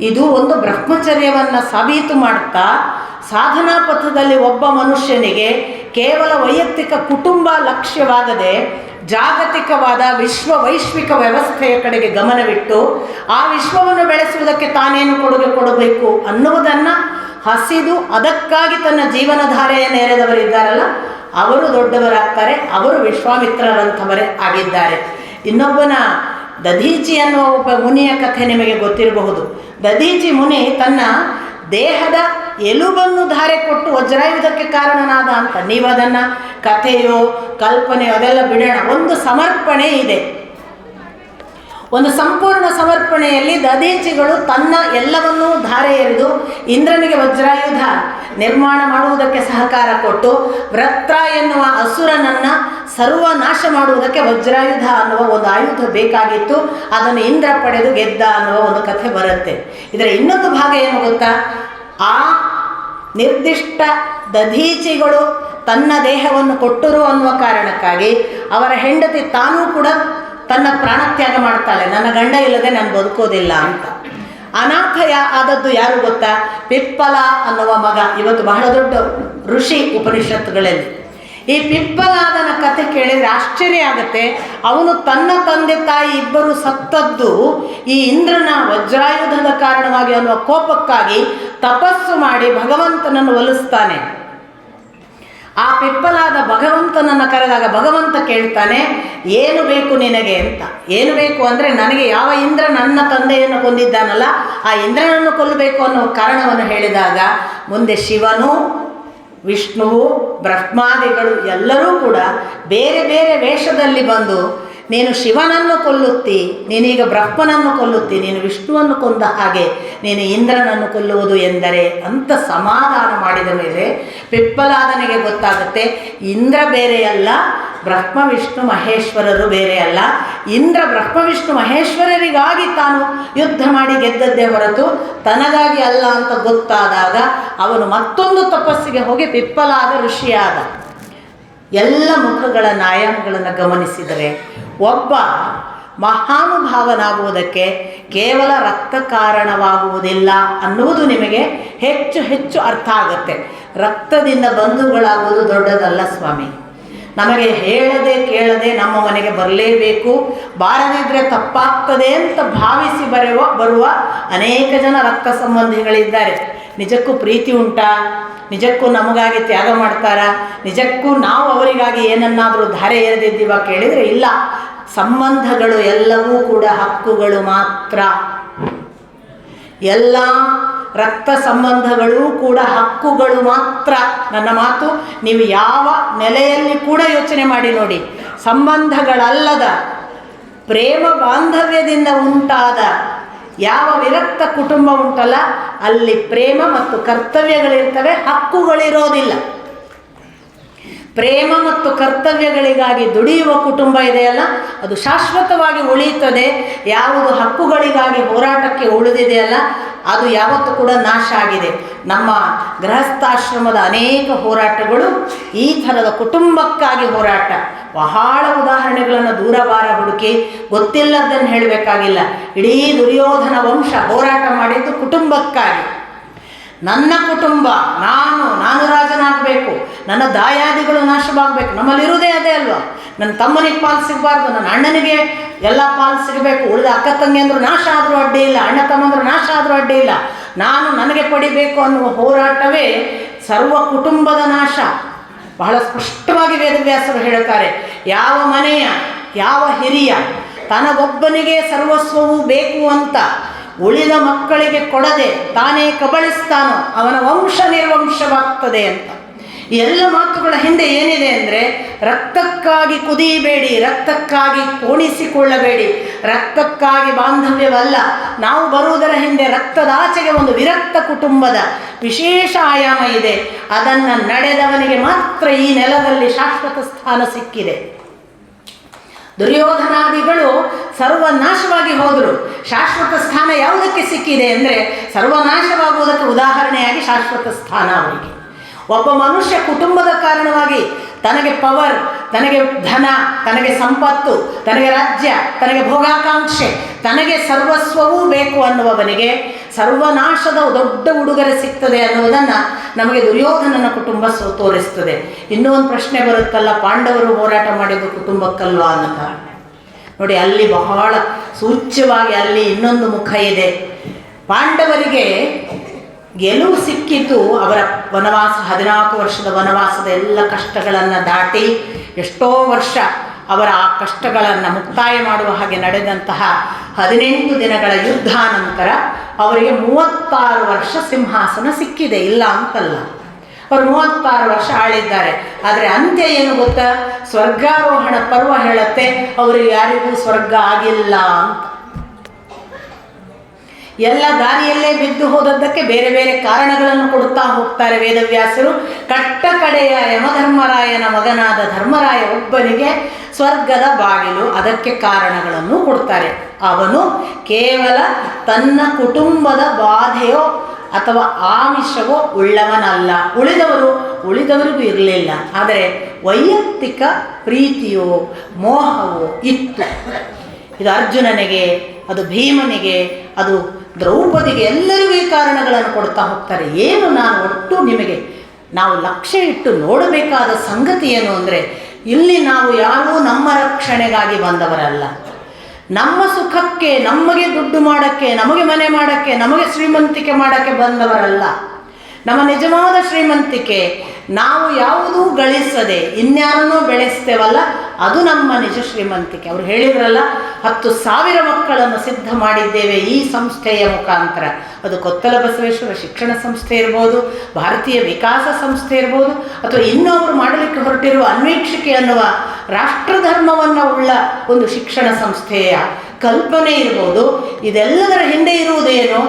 ಇದು ಒಂದು ಬ್ರಹ್ಮಚರ್ಯವನ್ನು ಸಾಬೀತು ಮಾಡ್ತಾ ಸಾಧನಾ ಪಥದಲ್ಲಿ ಒಬ್ಬ ಮನುಷ್ಯನಿಗೆ ಕೇವಲ ವೈಯಕ್ತಿಕ ಕುಟುಂಬ ಲಕ್ಷ್ಯವಾಗದೆ ಜಾಗತಿಕವಾದ ವೈಶ್ವಿಕ ವ್ಯವಸ್ಥೆಯ ಕಡೆಗೆ ಗಮನವಿಟ್ಟು ಆ ವಿಶ್ವವನ್ನು ಬೆಳೆಸುವುದಕ್ಕೆ ತಾನೇನು ಕೊಡುಗೆ ಕೊಡಬೇಕು ಅನ್ನುವುದನ್ನು ಹಸಿದು ಅದಕ್ಕಾಗಿ ತನ್ನ ಜೀವನಧಾರೆಯನ್ನು ಎರೆದವರಿದ್ದಾರಲ್ಲ ಅವರು ದೊಡ್ಡವರಾಗ್ತಾರೆ, ಅವರು ವಿಶ್ವಾಮಿತ್ರರಂಥವರೇ ಆಗಿದ್ದಾರೆ. ಇನ್ನೊಬ್ಬನ ದಧೀಚಿ ಅನ್ನುವ ಒಬ್ಬ ಮುನಿಯ ಕಥೆ ನಿಮಗೆ ಗೊತ್ತಿರಬಹುದು. ದಧೀಚಿ ಮುನಿ ತನ್ನ ದೇಹದ ಎಲುಬನ್ನು ಧಾರೆ ಕೊಟ್ಟು ವಜ್ರಾಯುಧಕ್ಕೆ ಕಾರಣನಾದ ಅಂತ. ನೀವು ಅದನ್ನು ಕಥೆಯೋ ಕಲ್ಪನೆಯೋ ಅದೆಲ್ಲ ಬಿಡೋಣ. ಒಂದು ಸಮರ್ಪಣೆ ಇದೆ. ಒಂದು ಸಂಪೂರ್ಣ ಸಮರ್ಪಣೆಯಲ್ಲಿ ದಧೀಚಿಗಳು ತನ್ನ ಎಲ್ಲವನ್ನೂ ಧಾರೆ ಎರೆದು ಇಂದ್ರನಿಗೆ ವಜ್ರಾಯುಧ ನಿರ್ಮಾಣ ಮಾಡುವುದಕ್ಕೆ ಸಹಕಾರ ಕೊಟ್ಟು ವೃತ್ರ ಎನ್ನುವ ಅಸುರನನ್ನು ಸರ್ವನಾಶ ಮಾಡುವುದಕ್ಕೆ ವಜ್ರಾಯುಧ ಅನ್ನುವ ಒಂದು ಆಯುಧ ಬೇಕಾಗಿತ್ತು. ಅದನ್ನು ಇಂದ್ರ ಪಡೆದು ಗೆದ್ದ ಅನ್ನುವ ಒಂದು ಕಥೆ ಬರುತ್ತೆ. ಇದರ ಇನ್ನೊಂದು ಭಾಗ ಏನು ಗೊತ್ತಾ? ಆ ನಿರ್ದಿಷ್ಟ ದಧೀಚಿಗಳು ತನ್ನ ದೇಹವನ್ನು ಕೊಟ್ಟರು ಅನ್ನುವ ಕಾರಣಕ್ಕಾಗಿ ಅವರ ಹೆಂಡತಿ ತಾನೂ ಕೂಡ ತನ್ನ ಪ್ರಾಣತ್ಯಾಗ ಮಾಡ್ತಾಳೆ. ನನ್ನ ಗಂಡ ಇಲ್ಲದೆ ನಾನು ಬದುಕೋದಿಲ್ಲ ಅಂತ. ಅನಾಥ ಆದದ್ದು ಯಾರು ಗೊತ್ತಾ? ಪಿಪ್ಪಲ ಅನ್ನುವ ಮಗ. ಇವತ್ತು ಬಹಳ ದೊಡ್ಡ ಋಷಿ ಉಪನಿಷತ್ತುಗಳಲ್ಲಿ. ಈ ಪಿಪ್ಪಲಾದನ ಕಥೆ ಕೇಳಿದರೆ ಆಶ್ಚರ್ಯ ಆಗುತ್ತೆ. ಅವನು ತನ್ನ ತಂದೆ ತಾಯಿ ಇಬ್ಬರು ಸತ್ತದ್ದು ಈ ಇಂದ್ರನ ವಜ್ರಾಯುಧದ ಕಾರಣವಾಗಿ ಅನ್ನುವ ಕೋಪಕ್ಕಾಗಿ ತಪಸ್ಸು ಮಾಡಿ ಭಗವಂತನನ್ನು ಒಲಿಸ್ತಾನೆ. ಆ ಪಿಪ್ಪಲಾದ ಭಗವಂತನನ್ನು ಕರೆದಾಗ ಭಗವಂತ ಕೇಳ್ತಾನೆ, ಏನು ಬೇಕು ನಿನಗೆ ಅಂತ. ಏನು ಬೇಕು ಅಂದರೆ, ನನಗೆ ಯಾವ ಇಂದ್ರ ನನ್ನ ತಂದೆಯನ್ನು ಕೊಂದಿದ್ದಾನಲ್ಲ ಆ ಇಂದ್ರನನ್ನು ಕೊಲ್ಲಬೇಕು ಅನ್ನೋ ಕಾರಣವನ್ನು ಹೇಳಿದಾಗ ಮುಂದೆ ಶಿವನು, ವಿಷ್ಣುವು, ಬ್ರಹ್ಮಾದಿಗಳು ಎಲ್ಲರೂ ಕೂಡ ಬೇರೆ ಬೇರೆ ವೇಷದಲ್ಲಿ ಬಂದು, ನೀನು ಶಿವನನ್ನು ಕೊಲ್ಲುತ್ತಿ, ನೀನೀಗ ಬ್ರಹ್ಮನನ್ನು ಕೊಲ್ಲುತ್ತಿ, ನೀನು ವಿಷ್ಣುವನ್ನು ಕೊಂದ ಹಾಗೆ ನೀನು ಇಂದ್ರನನ್ನು ಕೊಲ್ಲುವುದು ಎಂದರೆ ಅಂತ ಸಮಾಧಾನ ಮಾಡಿದ ಮೇಲೆ ಪಿಪ್ಪಲಾದನಿಗೆ ಗೊತ್ತಾಗುತ್ತೆ, ಇಂದ್ರ ಬೇರೆಯಲ್ಲ, ಬ್ರಹ್ಮ ವಿಷ್ಣು ಮಹೇಶ್ವರರು ಬೇರೆಯಲ್ಲ. ಇಂದ್ರ ಬ್ರಹ್ಮ ವಿಷ್ಣು ಮಹೇಶ್ವರರಿಗಾಗಿ ತಾನು ಯುದ್ಧ ಮಾಡಿ ಗೆದ್ದದ್ದೇ ಹೊರತು ತನಗಾಗಿ ಅಲ್ಲ ಅಂತ ಗೊತ್ತಾದಾಗ ಅವನು ಮತ್ತೊಂದು ತಪಸ್ಸಿಗೆ ಹೋಗಿ ಪಿಪ್ಪಲಾದ ಋಷಿಯಾದ. ಎಲ್ಲ ಮುಖಗಳ ಆಯಾಮಗಳನ್ನು ಗಮನಿಸಿದರೆ ಒಬ್ಬ ಮಹಾನುಭಾವನಾಗುವುದಕ್ಕೆ ಕೇವಲ ರಕ್ತ ಕಾರಣವಾಗುವುದಿಲ್ಲ ಅನ್ನುವುದು ನಿಮಗೆ ಹೆಚ್ಚು ಹೆಚ್ಚು ಅರ್ಥ ಆಗುತ್ತೆ. ರಕ್ತದಿಂದ ಬಂಧುಗಳಾಗುವುದು ದೊಡ್ಡದಲ್ಲ ಸ್ವಾಮಿ. ನಮಗೆ ಹೇಳದೆ ಕೇಳದೆ ನಮ್ಮ ಮನೆಗೆ ಬರಲೇಬೇಕು, ಬಾರದಿದ್ದರೆ ತಪ್ಪಾಗ್ತದೆ ಅಂತ ಭಾವಿಸಿ ಬರುವ ಅನೇಕ ಜನ ರಕ್ತ ಸಂಬಂಧಿಗಳಿದ್ದಾರೆ. ನಿಜಕ್ಕೂ ಪ್ರೀತಿ ಉಂಟಾ? ನಿಜಕ್ಕೂ ನಮಗಾಗಿ ತ್ಯಾಗ ಮಾಡ್ತಾರಾ? ನಿಜಕ್ಕೂ ನಾವು ಅವರಿಗಾಗಿ ಏನನ್ನಾದರೂ ಧಾರೆ ಎರೆದಿದ್ದೀವ ಕೇಳಿದರೆ ಇಲ್ಲ. ಸಂಬಂಧಗಳು ಎಲ್ಲವೂ ಕೂಡ ಹಕ್ಕುಗಳು ಮಾತ್ರ. ಎಲ್ಲ ರಕ್ತ ಸಂಬಂಧಗಳು ಕೂಡ ಹಕ್ಕುಗಳು ಮಾತ್ರ. ನನ್ನ ಮಾತು ನೀವು ಯಾವ ನೆಲೆಯಲ್ಲಿ ಕೂಡ ಯೋಚನೆ ಮಾಡಿ ನೋಡಿ. ಸಂಬಂಧಗಳಲ್ಲದ ಪ್ರೇಮ ಬಾಂಧವ್ಯದಿಂದ ಉಂಟಾದ ಯಾವ ವಿರಕ್ತ ಕುಟುಂಬ ಉಂಟಲ್ಲ, ಅಲ್ಲಿ ಪ್ರೇಮ ಮತ್ತು ಕರ್ತವ್ಯಗಳಿರ್ತವೆ, ಹಕ್ಕುಗಳಿರೋದಿಲ್ಲ. ಪ್ರೇಮ ಮತ್ತು ಕರ್ತವ್ಯಗಳಿಗಾಗಿ ದುಡಿಯುವ ಕುಟುಂಬ ಇದೆಯಲ್ಲ, ಅದು ಶಾಶ್ವತವಾಗಿ ಉಳಿಯುತ್ತದೆ. ಯಾವುದು ಹಕ್ಕುಗಳಿಗಾಗಿ ಹೋರಾಟಕ್ಕೆ ಉಳಿದಿದೆಯಲ್ಲ, ಅದು ಯಾವತ್ತೂ ಕೂಡ ನಾಶ ಆಗಿದೆ. ನಮ್ಮ ಗೃಹಸ್ಥಾಶ್ರಮದ ಅನೇಕ ಹೋರಾಟಗಳು ಈ ಥರದ ಕುಟುಂಬಕ್ಕಾಗಿ ಹೋರಾಟ. ಬಹಳ ಉದಾಹರಣೆಗಳನ್ನು ದೂರಬಾರ ಹುಡುಕಿ ಗೊತ್ತಿಲ್ಲದನ್ನು ಹೇಳಬೇಕಾಗಿಲ್ಲ. ಇಡೀ ದುರ್ಯೋಧನ ವಂಶ ಹೋರಾಟ ಮಾಡಿದ್ದು ಕುಟುಂಬಕ್ಕಾಗಿ. ನನ್ನ ಕುಟುಂಬ, ನಾನು ರಾಜನಾಗಬೇಕು, ನನ್ನ ದಾಯಾದಿಗಳು ನಾಶವಾಗಬೇಕು. ನಮ್ಮಲ್ಲಿರುವುದೇ ಅದೇ ಅಲ್ವಾ. ನನ್ನ ತಮ್ಮನಿಗೆ ಪಾಲು ಸಿಗಬಾರ್ದು, ನನ್ನ ಅಣ್ಣನಿಗೆ ಎಲ್ಲ ಪಾಲು ಸಿಗಬೇಕು, ಉಳಿದ ಅಕ್ಕ ತಂಗಿಯಂದ್ರು ನಾಶ ಆದರೂ ಅಡ್ಡಿ ಇಲ್ಲ, ಅಣ್ಣ ತಮ್ಮಂದ್ರು ನಾಶ ಆದರೂ ಅಡ್ಡಿ ಇಲ್ಲ, ನನಗೆ ಪಡಿಬೇಕು ಅನ್ನುವ ಹೋರಾಟವೇ ಸರ್ವ ಕುಟುಂಬದ ನಾಶ. ಬಹಳ ಸ್ಪಷ್ಟವಾಗಿ ವೇದವ್ಯಾಸರು ಹೇಳುತ್ತಾರೆ, ಯಾವ ಮನೆಯ ಯಾವ ಹಿರಿಯ ತನಗೊಬ್ಬನಿಗೆ ಸರ್ವಸ್ವವೂ ಬೇಕು ಅಂತ ಉಳಿದ ಮಕ್ಕಳಿಗೆ ಕೊಡದೆ ತಾನೇ ಕಬಳಿಸ್ತಾನೋ ಅವನ ವಂಶ ನಿರ್ವಂಶವಾಗ್ತದೆ ಅಂತ. ಈ ಎಲ್ಲ ಮಾತುಗಳ ಹಿಂದೆ ಏನಿದೆ ಅಂದರೆ, ರಕ್ತಕ್ಕಾಗಿ ಕುದಿಯಬೇಡಿ, ರಕ್ತಕ್ಕಾಗಿ ಪೋಣಿಸಿಕೊಳ್ಳಬೇಡಿ, ರಕ್ತಕ್ಕಾಗಿ ಬಾಂಧವ್ಯವಲ್ಲ. ನಾವು ಬರುವುದರ ಹಿಂದೆ ರಕ್ತದಾಚೆಗೆ ಒಂದು ವಿರಕ್ತ ಕುಟುಂಬದ ವಿಶೇಷ ಆಯಾಮ ಇದೆ. ಅದನ್ನು ನಡೆದವನಿಗೆ ಮಾತ್ರ ಈ ನೆಲದಲ್ಲಿ ಶಾಶ್ವತ ಸ್ಥಾನ ಸಿಕ್ಕಿದೆ. ದುರ್ಯೋಧನಾದಿಗಳು ಸರ್ವನಾಶವಾಗಿ ಹೋದರು. ಶಾಶ್ವತ ಸ್ಥಾನ ಯಾವುದಕ್ಕೆ ಸಿಕ್ಕಿದೆ ಅಂದರೆ, ಸರ್ವನಾಶವಾಗುವುದಕ್ಕೆ ಉದಾಹರಣೆಯಾಗಿ ಶಾಶ್ವತ ಸ್ಥಾನ ಅವರಿಗೆ. ಒಬ್ಬ ಮನುಷ್ಯ ಕುಟುಂಬದ ಕಾರಣವಾಗಿ ತನಗೆ ಪವರ್, ತನಗೆ ಧನ, ತನಗೆ ಸಂಪತ್ತು, ತನಗೆ ರಾಜ್ಯ, ತನಗೆ ಭೋಗಾಕಾಂಕ್ಷೆ, ತನಗೆ ಸರ್ವಸ್ವವೂ ಬೇಕು ಅನ್ನುವವನಿಗೆ ಸರ್ವನಾಶದ ದೊಡ್ಡ ಉಡುಗೊರೆ ಸಿಗ್ತದೆ ಅನ್ನುವುದನ್ನು ನಮಗೆ ದುರ್ಯೋಧನನ ಕುಟುಂಬ ತೋರಿಸ್ತದೆ. ಇನ್ನೂ ಒಂದು ಪ್ರಶ್ನೆ ಬರುತ್ತಲ್ಲ, ಪಾಂಡವರು ಹೋರಾಟ ಮಾಡಿದ್ದು ಕುಟುಂಬಕ್ಕಲ್ವಾ ಅನ್ನೋದ. ನೋಡಿ, ಅಲ್ಲಿ ಬಹಳ ಸೂಚ್ಯವಾಗಿ ಅಲ್ಲಿ ಇನ್ನೊಂದು ಮುಖ ಇದೆ. ಪಾಂಡವರಿಗೆ ಗೆಲುವು ಸಿಕ್ಕಿದ್ದು ಅವರ ವನವಾಸ, 14 ವರ್ಷದ ವನವಾಸದ ಎಲ್ಲ ಕಷ್ಟಗಳನ್ನು ದಾಟಿ ಎಷ್ಟೋ ವರ್ಷ ಅವರ ಆ ಕಷ್ಟಗಳನ್ನು ಮುಕ್ತಾಯ ಮಾಡುವ ಹಾಗೆ ನಡೆದಂತಹ 18 ದಿನಗಳ ಯುದ್ಧ ನಂತರ ಅವರಿಗೆ 36 ವರ್ಷ ಸಿಂಹಾಸನ ಸಿಕ್ಕಿದೆ, ಇಲ್ಲ ಅಂತಲ್ಲ. ಅವರು 36 ವರ್ಷ ಆಳಿದ್ದಾರೆ. ಆದರೆ ಅಂತ್ಯ ಏನು ಗೊತ್ತಾ? ಸ್ವರ್ಗಾರೋಹಣ ಪರ್ವ ಹೇಳುತ್ತೆ ಅವರಿಗೆ ಯಾರಿಗೂ ಸ್ವರ್ಗ ಆಗಿಲ್ಲ ಅಂತ. ಎಲ್ಲ ದಾರಿಯಲ್ಲೇ ಬಿದ್ದು ಹೋದದ್ದಕ್ಕೆ ಬೇರೆ ಬೇರೆ ಕಾರಣಗಳನ್ನು ಕೊಡುತ್ತಾ ಹೋಗ್ತಾರೆ ವೇದವ್ಯಾಸರು. ಕಟ್ಟ ಕಡೆಯ ಯಮಧರ್ಮರಾಯನ ಮಗನಾದ ಧರ್ಮರಾಯ ಒಬ್ಬನಿಗೆ ಸ್ವರ್ಗದ ಬಾಗಿಲು, ಅದಕ್ಕೆ ಕಾರಣಗಳನ್ನು ಕೊಡ್ತಾರೆ. ಅವನು ಕೇವಲ ತನ್ನ ಕುಟುಂಬದ ಬಾಧೆಯೋ ಅಥವಾ ಆಮಿಷವೋ ಉಳ್ಳವನಲ್ಲ, ಉಳಿದವರಿಗೂ ಇರಲಿಲ್ಲ. ಆದರೆ ವೈಯಕ್ತಿಕ ಪ್ರೀತಿಯೋ ಮೋಹವೋ ಇತ್ತು. ಇದು ಅರ್ಜುನನಿಗೆ, ಅದು ಭೀಮನಿಗೆ, ಅದು ದ್ರೌಪದಿಗೆ, ಎಲ್ಲರಿಗೂ ಈ ಕಾರಣಗಳನ್ನು ಕೊಡ್ತಾ ಹೋಗ್ತಾರೆ. ಏನು ನಾನು ಒಟ್ಟು ನಿಮಗೆ ನಾವು ಲಕ್ಷ್ಯ ಇಟ್ಟು ನೋಡಬೇಕಾದ ಸಂಗತಿ ಏನು ಅಂದರೆ, ಇಲ್ಲಿ ನಾವು ಯಾರೂ ನಮ್ಮ ರಕ್ಷಣೆಗಾಗಿ ಬಂದವರಲ್ಲ. ನಮ್ಮ ಸುಖಕ್ಕೆ, ನಮಗೆ ದುಡ್ಡು ಮಾಡೋಕ್ಕೆ, ನಮಗೆ ಮನೆ ಮಾಡೋಕ್ಕೆ, ನಮಗೆ ಶ್ರೀಮಂತಿಕೆ ಮಾಡೋಕ್ಕೆ ಬಂದವರಲ್ಲ. ನಮ್ಮ ನಿಜವಾದ ಶ್ರೀಮಂತಿಕೆ ನಾವು ಯಾವುದೂ ಗಳಿಸದೆ ಇನ್ಯಾರನ್ನೂ ಬೆಳೆಸ್ತೇವಲ್ಲ, ಅದು ನಮ್ಮ ನಿಜ ಶ್ರೀಮಂತಿಕೆ. ಅವರು ಹೇಳಿದ್ರಲ್ಲ, 10,000 ಮಕ್ಕಳನ್ನು ಸಿದ್ಧ ಮಾಡಿದ್ದೇವೆ ಈ ಸಂಸ್ಥೆಯ ಮುಖಾಂತರ. ಅದು ಕೊತ್ತಲ ಬಸವೇಶ್ವರ ಶಿಕ್ಷಣ ಸಂಸ್ಥೆ ಇರ್ಬೋದು, ಭಾರತೀಯ ವಿಕಾಸ ಸಂಸ್ಥೆ ಇರ್ಬೋದು, ಅಥವಾ ಇನ್ನೊಬ್ಬರು ಮಾಡಲಿಕ್ಕೆ ಹೊರಟಿರುವ ಅನ್ವೇಕ್ಷಿಕೆ ಅನ್ನುವ ರಾಷ್ಟ್ರಧರ್ಮವನ್ನು ಉಳ್ಳ ಒಂದು ಶಿಕ್ಷಣ ಸಂಸ್ಥೆಯ ಕಲ್ಪನೆ ಇರ್ಬೋದು. ಇದೆಲ್ಲದರ ಹಿಂದೆ ಇರುವುದೇನು?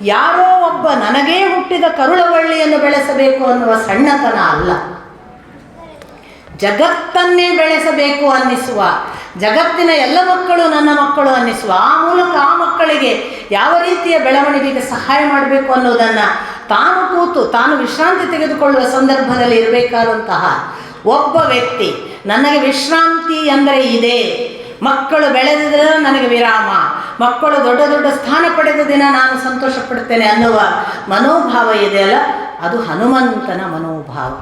ಯಾರೋ ಒಬ್ಬ ನನಗೇ ಹುಟ್ಟಿದ ಕರುಳವಳ್ಳಿಯನ್ನು ಬೆಳೆಸಬೇಕು ಅನ್ನುವ ಸಣ್ಣತನ ಅಲ್ಲ, ಜಗತ್ತನ್ನೇ ಬೆಳೆಸಬೇಕು ಅನ್ನಿಸುವ, ಜಗತ್ತಿನ ಎಲ್ಲ ಮಕ್ಕಳು ನನ್ನ ಮಕ್ಕಳು ಅನ್ನಿಸುವ, ಆ ಮೂಲಕ ಆ ಮಕ್ಕಳಿಗೆ ಯಾವ ರೀತಿಯ ಬೆಳವಣಿಗೆಗೆ ಸಹಾಯ ಮಾಡಬೇಕು ಅನ್ನೋದನ್ನು ತಾನು ಕೂತು ತಾನು ವಿಶ್ರಾಂತಿ ತೆಗೆದುಕೊಳ್ಳುವ ಸಂದರ್ಭದಲ್ಲಿ ಇರಬೇಕಾದಂತಹ ಒಬ್ಬ ವ್ಯಕ್ತಿ, ನನಗೆ ವಿಶ್ರಾಂತಿ ಅಂದರೆ ಇದೆ, ಮಕ್ಕಳು ಬೆಳೆದಿದ್ರೆ ನನಗೆ ವಿರಾಮ, ಮಕ್ಕಳು ದೊಡ್ಡ ದೊಡ್ಡ ಸ್ಥಾನ ಪಡೆದ ದಿನ ನಾನು ಸಂತೋಷ ಪಡ್ತೇನೆ ಅನ್ನುವ ಮನೋಭಾವ ಇದೆಯಲ್ಲ, ಅದು ಹನುಮಂತನ ಮನೋಭಾವ.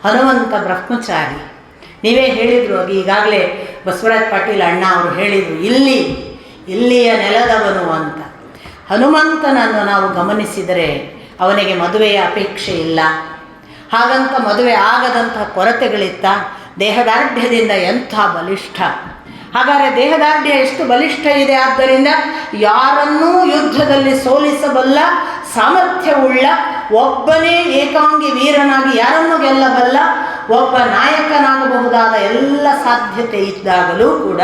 ಹನುಮಂತ ಬ್ರಹ್ಮಚಾರಿ. ನೀವೇ ಹೇಳಿದರು, ಈಗಾಗಲೇ ಬಸವರಾಜ್ ಪಾಟೀಲ್ ಅಣ್ಣ ಅವರು ಹೇಳಿದರು, ಇಲ್ಲಿಯ ನೆಲದವನು ಅಂತ. ಹನುಮಂತನನ್ನು ನಾವು ಗಮನಿಸಿದರೆ ಅವನಿಗೆ ಮದುವೆಯ ಅಪೇಕ್ಷೆ ಇಲ್ಲ. ಹಾಗಂತ ಮದುವೆ ಆಗದಂತಹ ಕೊರತೆಗಳಿತ್ತ? ದೇಹದಾರ್ಢ್ಯದಿಂದ ಎಂಥ ಬಲಿಷ್ಠ! ಹಾಗಾದರೆ ದೇಹದಾರ್ಢ್ಯ ಎಷ್ಟು ಬಲಿಷ್ಠ ಇದೆ, ಆದ್ದರಿಂದ ಯಾರನ್ನೂ ಯುದ್ಧದಲ್ಲಿ ಸೋಲಿಸಬಲ್ಲ ಸಾಮರ್ಥ್ಯವುಳ್ಳ ಒಬ್ಬನೇ ಏಕಾಂಗಿ ವೀರನಾಗಿ ಯಾರನ್ನೂ ಗೆಲ್ಲಬಲ್ಲ ಒಬ್ಬ ನಾಯಕನಾಗಬಹುದಾದ ಎಲ್ಲ ಸಾಧ್ಯತೆ ಇದ್ದಾಗಲೂ ಕೂಡ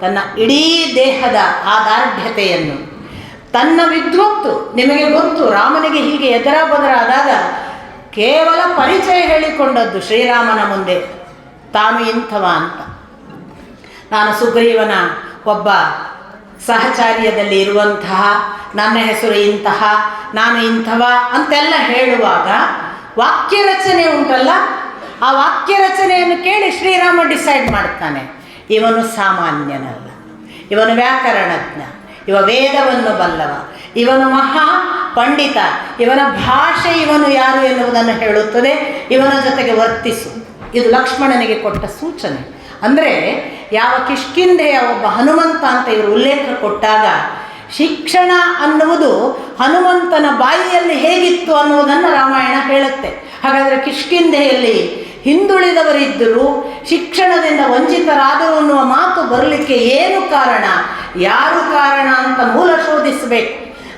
ತನ್ನ ಇಡೀ ದೇಹದ ಆ ದಾರ್ಢ್ಯತೆಯನ್ನು, ತನ್ನ ವಿದ್ವತ್ತು, ನಿಮಗೆ ಗೊತ್ತು ರಾಮನಿಗೆ ಹೀಗೆ ಎದರಾಬದರಾದಾಗ ಕೇವಲ ಪರಿಚಯ ಹೇಳಿಕೊಂಡದ್ದು ಶ್ರೀರಾಮನ ಮುಂದೆ, ತಾನು ಇಂಥವ ಅಂತ. ನಾನು ಸುಗ್ರೀವನ ಒಬ್ಬ ಸಹಚಾರ್ಯದಲ್ಲಿ ಇರುವಂತಹ, ನನ್ನ ಹೆಸರು ಇಂತಹ, ನಾನು ಇಂಥವ ಅಂತೆಲ್ಲ ಹೇಳುವಾಗ ವಾಕ್ಯ ರಚನೆ ಉಂಟಲ್ಲ, ಆ ವಾಕ್ಯ ರಚನೆಯನ್ನು ಕೇಳಿ ಶ್ರೀರಾಮ ಡಿಸೈಡ್ ಮಾಡ್ತಾನೆ, ಇವನು ಸಾಮಾನ್ಯನಲ್ಲ, ಇವನು ವ್ಯಾಕರಣಜ್ಞ, ಇವ ವೇದವನ್ನು ಬಲ್ಲವ, ಇವನು ಮಹಾ ಪಂಡಿತ, ಇವನ ಭಾಷೆ ಇವನು ಯಾರು ಎನ್ನುವುದನ್ನು ಹೇಳುತ್ತದೆ, ಇವನ ಜೊತೆಗೆ ವರ್ತಿಸು. ಇದು ಲಕ್ಷ್ಮಣನಿಗೆ ಕೊಟ್ಟ ಸೂಚನೆ. ಅಂದರೆ ಯಾವ ಕಿಷ್ಕಿಂಧೆಯ ಒಬ್ಬ ಹನುಮಂತ ಅಂತ ಇವರು ಉಲ್ಲೇಖ ಕೊಟ್ಟಾಗ, ಶಿಕ್ಷಣ ಅನ್ನುವುದು ಹನುಮಂತನ ಬಾಯಿಯಲ್ಲಿ ಹೇಗಿತ್ತು ಅನ್ನುವುದನ್ನು ರಾಮಾಯಣ ಹೇಳುತ್ತೆ. ಹಾಗಾದರೆ ಕಿಷ್ಕಿಂಧೆಯಲ್ಲಿ ಹಿಂದುಳಿದವರಿದ್ದರೂ ಶಿಕ್ಷಣದಿಂದ ವಂಚಿತರಾದರು ಅನ್ನುವ ಮಾತು ಬರಲಿಕ್ಕೆ ಏನು ಕಾರಣ, ಯಾರು ಕಾರಣ ಅಂತ ಮೂಲ ಶೋಧಿಸಬೇಕು.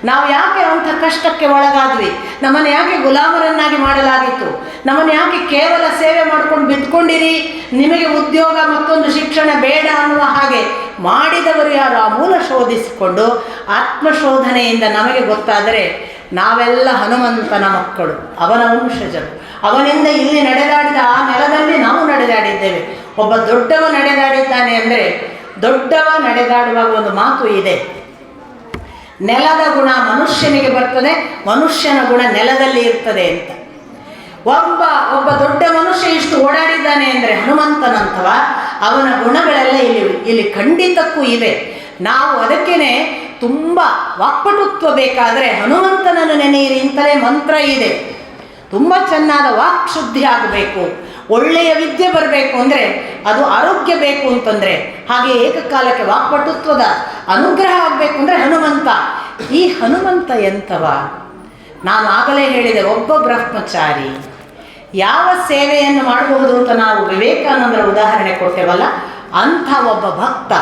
ನಾವು ಯಾಕೆ ಅಂಥ ಕಷ್ಟಕ್ಕೆ ಒಳಗಾದ್ವಿ? ನಮ್ಮನ್ನು ಯಾಕೆ ಗುಲಾಮರನ್ನಾಗಿ ಮಾಡಲಾಗಿತ್ತು? ನಮ್ಮನ್ನು ಯಾಕೆ ಕೇವಲ ಸೇವೆ ಮಾಡ್ಕೊಂಡು ಬಿದ್ದುಕೊಂಡಿರಿ, ನಿಮಗೆ ಉದ್ಯೋಗ ಮತ್ತೊಂದು ಶಿಕ್ಷಣ ಬೇಡ ಅನ್ನುವ ಹಾಗೆ ಮಾಡಿದವರು ಯಾರು? ಆ ಮೂಲ ಶೋಧಿಸಿಕೊಂಡು ಆತ್ಮಶೋಧನೆಯಿಂದ ನಮಗೆ ಗೊತ್ತಾದರೆ ನಾವೆಲ್ಲ ಹನುಮಂತನ ಮಕ್ಕಳು, ಅವನ ವಂಶಜರು. ಅವನಿಂದ ಇಲ್ಲಿ ನಡೆದಾಡಿದ ಆ ನೆಲದಲ್ಲಿ ನಾವು ನಡೆದಾಡಿದ್ದೇವೆ. ಒಬ್ಬ ದೊಡ್ಡವ ನಡೆದಾಡಿದ್ದಾನೆ ಅಂದರೆ, ದೊಡ್ಡವ ನಡೆದಾಡುವಾಗ ಒಂದು ಮಾತು ಇದೆ, ನೆಲದ ಗುಣ ಮನುಷ್ಯನಿಗೆ ಬರ್ತದೆ, ಮನುಷ್ಯನ ಗುಣ ನೆಲದಲ್ಲಿ ಇರ್ತದೆ ಅಂತ. ಒಬ್ಬ ದೊಡ್ಡ ಮನುಷ್ಯ ಇಷ್ಟು ಓಡಾಡಿದ್ದಾನೆ ಅಂದರೆ ಹನುಮಂತನಂತವ, ಅವನ ಗುಣಗಳೆಲ್ಲ ಇಲ್ಲಿ ಖಂಡಿತಕ್ಕೂ ಇವೆ. ನಾವು ಅದಕ್ಕೇ ತುಂಬ ವಾಕ್ಪಟುತ್ವ ಬೇಕಾದರೆ ಹನುಮಂತನನ್ನು ನೆನೆಯಿರಿ ಅಂತಲೇ ಮಂತ್ರ ಇದೆ. ತುಂಬ ಚೆನ್ನಾದ ವಾಕ್ ಶುದ್ಧಿ ಆಗಬೇಕು, ಒಳ್ಳೆಯ ವಿದ್ಯೆ ಬರಬೇಕು ಅಂದರೆ, ಅದು ಆರೋಗ್ಯ ಬೇಕು ಅಂತಂದರೆ, ಹಾಗೆ ಏಕಕಾಲಕ್ಕೆ ವಾಕ್ಪಟುತ್ವದ ಅನುಗ್ರಹ ಆಗಬೇಕು ಅಂದರೆ ಹನುಮಂತ. ಈ ಹನುಮಂತ ಎಂಥವ? ನಾನು ಆಗಲೇ ಹೇಳಿದೆ, ಒಬ್ಬ ಬ್ರಹ್ಮಚಾರಿ ಯಾವ ಸೇವೆಯನ್ನು ಮಾಡಬಹುದು ಅಂತ ನಾವು ವಿವೇಕಾನಂದರ ಉದಾಹರಣೆ ಕೊಟ್ಟೆವಲ್ಲ, ಅಂಥ ಒಬ್ಬ ಭಕ್ತ